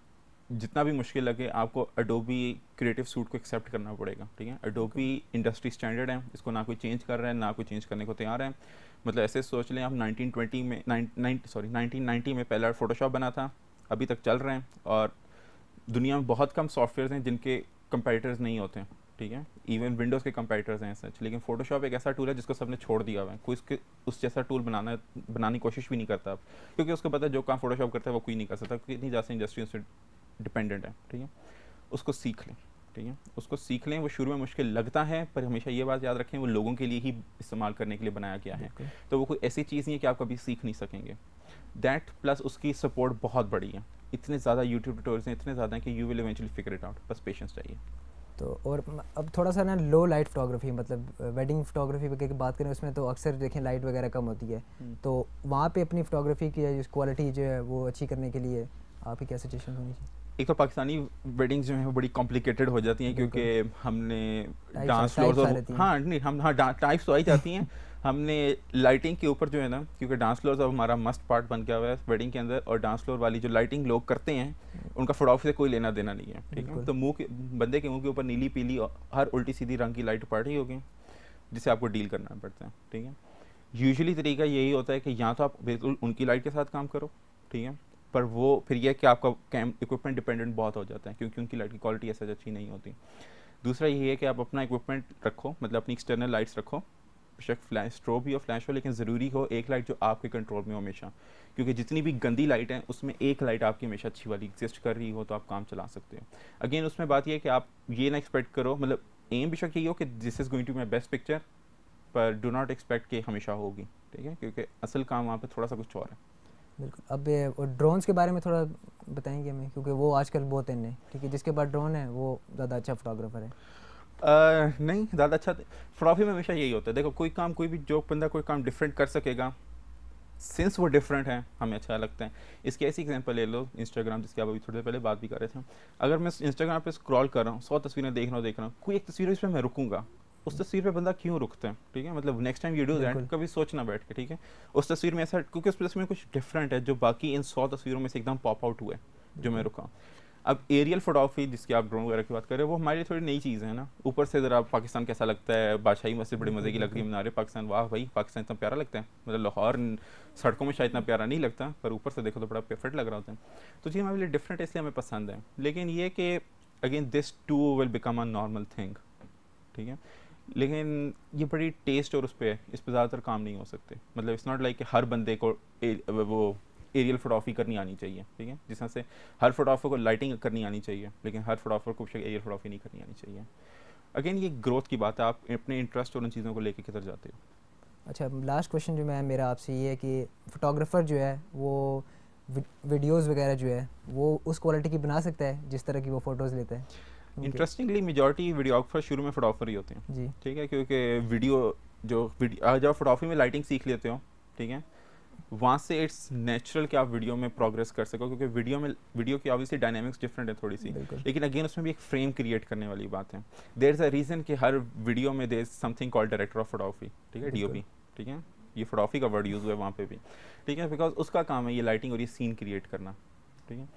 जितना भी मुश्किल लगे आपको एडोबी क्रिएटिव सूट को एक्सेप्ट करना पड़ेगा, ठीक है। एडोबी इंडस्ट्री स्टैंडर्ड है, इसको ना कोई चेंज कर रहा है ना कोई चेंज करने को तैयार है। मतलब ऐसे सोच लें आप 1990 में पहला फोटोशॉप बना था, अभी तक चल रहे हैं, और दुनिया में बहुत कम सॉफ्टवेयर हैं जिनके कंपेटिटर्स नहीं होते हैं, ठीक है। इवन विंडोज़ के कंपेटिटर्स हैं सच, लेकिन फोटोशॉप एक ऐसा टूल है जिसको सबने छोड़ दिया हुआ है, कोई उस जैसा टूल बनाने की कोशिश भी नहीं करता अब, क्योंकि उसको पता है जो काम फोटोशॉप करता है वो कोई नहीं कर सकता, क्योंकि इतनी ज़्यादा इंडस्ट्री उससे डिपेंडेंट है, ठीक है। उसको सीख लें, ठीक है, उसको सीख लें। वो शुरू में मुश्किल लगता है, पर हमेशा ये बात याद रखें वो लोगों के लिए ही इस्तेमाल करने के लिए बनाया गया है, तो वो कोई ऐसी चीज़ नहीं है कि आप कभी सीख नहीं सकेंगे। दैट प्लस उसकी सपोर्ट बहुत बड़ी है, इतने ज़्यादा यूट्यूब ट्यूटोरियल्स हैं, इतने ज़्यादा हैं कि you will eventually figure it out, बस पेशेंस चाहिए। तो और अब थोड़ा सा ना लो लाइट फोटोग्राफी, मतलब वेडिंग फोटोग्राफी की बात करें उसमें तो अक्सर देखें लाइट वगैरह कम होती है, तो वहाँ पे अपनी फोटोग्राफी की क्वालिटी जो है वो अच्छी करने के लिए आपकी क्या सजेशन होनी चाहिए? एक तो पाकिस्तानी वेडिंग्स जो हैं वो बड़ी कॉम्प्लिकेटेड हो जाती हैं, क्योंकि हमने डांस टाइप्स फ्लोर्स आ और रहती हैं। हाँ नहीं हम हाँ टाइप्स तो आई जाती हैं। हमने लाइटिंग के ऊपर जो है ना, क्योंकि डांस फ्लोर्स अब हमारा मस्ट पार्ट बन गया हुआ है वेडिंग के अंदर, और डांस फ्लोर वाली जो लाइटिंग लोग करते हैं उनका फोटोग्राफी से कोई लेना देना नहीं है, ठीक है। तो बंदे के मुंह के ऊपर नीली पीली हर उल्टी सीधी रंग की लाइट पड़ रही होगी, जिसे आपको डील करना पड़ता है, ठीक है। यूजुअली तरीका यही होता है कि या तो आप बिल्कुल उनकी लाइट के साथ काम करो, ठीक है, पर वो फिर यह कि आपका इक्विपमेंट डिपेंडेंट बहुत हो जाता है, क्योंकि उनकी लाइट की क्वालिटी ऐसा अच्छी नहीं होती। दूसरा ये है कि आप अपना इक्विपमेंट रखो, मतलब अपनी एक्सटर्नल लाइट्स रखो, बेशक फ्लैश स्ट्रोब हो फ्लैश हो, लेकिन ज़रूरी हो एक लाइट जो आपके कंट्रोल में हो हमेशा, क्योंकि जितनी भी गंदी लाइट है उसमें एक लाइट आपकी हमेशा अच्छी वाली एग्जिस्ट कर रही हो तो आप काम चला सकते हो। अगेन उसमें बात यह है कि आप ये ना एक्सपेक्ट करो, मतलब एम बेशक यही हो कि this is going to my best picture, पर डू नॉट एक्सपेक्ट कि हमेशा होगी, ठीक है, क्योंकि असल काम वहाँ पर थोड़ा सा कुछ और है। बिल्कुल। अब ड्रोन्स के बारे में थोड़ा बताएंगे हमें, क्योंकि वो आजकल बहुत इन है, ठीक है, जिसके पास ड्रोन है वो ज़्यादा अच्छा फोटोग्राफर है। नहीं ज़्यादा अच्छा फोटोग्राफी में हमेशा यही होता है, देखो कोई काम कोई भी जो बंदा कोई काम डिफरेंट कर सकेगा, सिंस वो डिफरेंट है हमें अच्छा लगता है। इसकी ऐसी एग्जांपल ले लो इंस्टाग्राम, जिसकी आप अभी थोड़ी देर पहले बात भी कर रहे थे। अगर मैं इंस्टाग्राम पे स्क्रॉल कर रहा हूँ, 100 तस्वीरें देख रहा हूँ, कोई एक तस्वीर इस पर मैं रुकूंगा, उस तस्वीर पे बंदा क्यों रुकता है, ठीक है, मतलब next time you do that, कभी सोचना बैठ के, ठीक है, उस तस्वीर में ऐसा, क्योंकि उस तस्वीर में कुछ डिफरेंट है जो बाकी इन 100 तस्वीरों में से एकदम पॉप आउट हुआ है जो मैं रुका। अब एरियल फोटोग्राफी जिसकी आप ड्रोन वगैरह की बात कर रहे हो, वो हमारे लिए थोड़ी नई चीज़ है ना। ऊपर से ज़रा पाकिस्तान कैसा लगता है, बादशाही मस्जिद बड़े मज़े की लग रही है, मीनार पाकिस्तान, वाह भाई पाकिस्तान इतना प्यारा लगता है, मतलब लाहौर सड़कों में शायद इतना प्यारा नहीं लगता, पर ऊपर से देखो तो बड़ा परफेक्ट लग रहा होता है। तो चीज़ हमारे लिए डिफरेंट है, इसलिए हमें पसंद है। लेकिन ये कि again this too will become a normal thing, ठीक है, लेकिन ये बड़ी टेस्ट और उस पर ज़्यादातर काम नहीं हो सकते। मतलब इट्स नॉट लाइक कि हर बंदे को वो एरियल फोटोग्राफी करनी आनी चाहिए, ठीक है, जिस तरह से हर फोटोग्राफर को लाइटिंग करनी आनी चाहिए, लेकिन हर फोटोग्राफर को एरियल फोटोग्राफी नहीं करनी आनी चाहिए। अगेन ये ग्रोथ की बात है, आप अपने इंटरेस्ट और उन चीज़ों को लेके किधर जाते हो। अच्छा, लास्ट क्वेश्चन जो मैं मेरा आपसे ये है कि फोटोग्राफर जो है वो वीडियोज़ वगैरह जो है वो उस क्वालिटी की बना सकता है जिस तरह की वो फ़ोटोज़ लेता है? इंटरेस्टिंगली मेजॉरिटी वीडियोग्राफर शुरू में फोटोग्राफर ही होते हैं जी, ठीक है, क्योंकि जब फोटोग्राफी में लाइटिंग सीख लेते हो, ठीक है, वहाँ से इट्स नेचुरल कि आप वीडियो में प्रोग्रेस कर सको, क्योंकि वीडियो की ऑब्वियसली डायनामिक्स डिफरेंट है थोड़ी सी, लेकिन अगेन उसमें भी एक फ्रेम क्रिएट करने वाली बात है। देयर इज़ अ रीज़न कि हर वीडियो में there is something called director of photography, ठीक है, डीओपी, ठीक है, ये फोटोग्राफी का वर्ड यूज़ हुआ है वहाँ पे भी, ठीक है, बिकॉज उसका काम है ये लाइटिंग और ये सीन क्रिएट करना, ठीक है।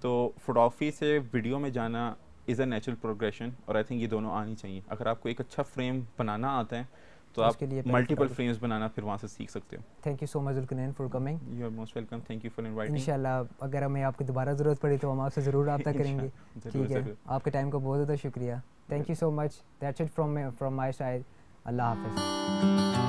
तो फोटोग्राफी से वीडियो में जाना इज़ अ नेचुरल प्रोग्रेशन, और आई थिंक ये दोनों आनी चाहिए। अगर आपको एक अच्छा फ्रेम बनाना आता है तो आप मल्टीपल फ्रेम्स बनाना फिर वहाँ से सीख सकते हो। Thank you so much Zulqarnain for coming. You are most welcome, thank you for inviting. इंशाल्लाह अगर हमें आपकी दोबारा ज़रूरत पड़ी तो हम आपसे ज़रूर रब्ता करेंगे। ठीक है, आपके टाइम का बहुत ज़्यादा शुक्रिया। Thank you so much. That's it from my side. अल्लाह हाफ़िज़।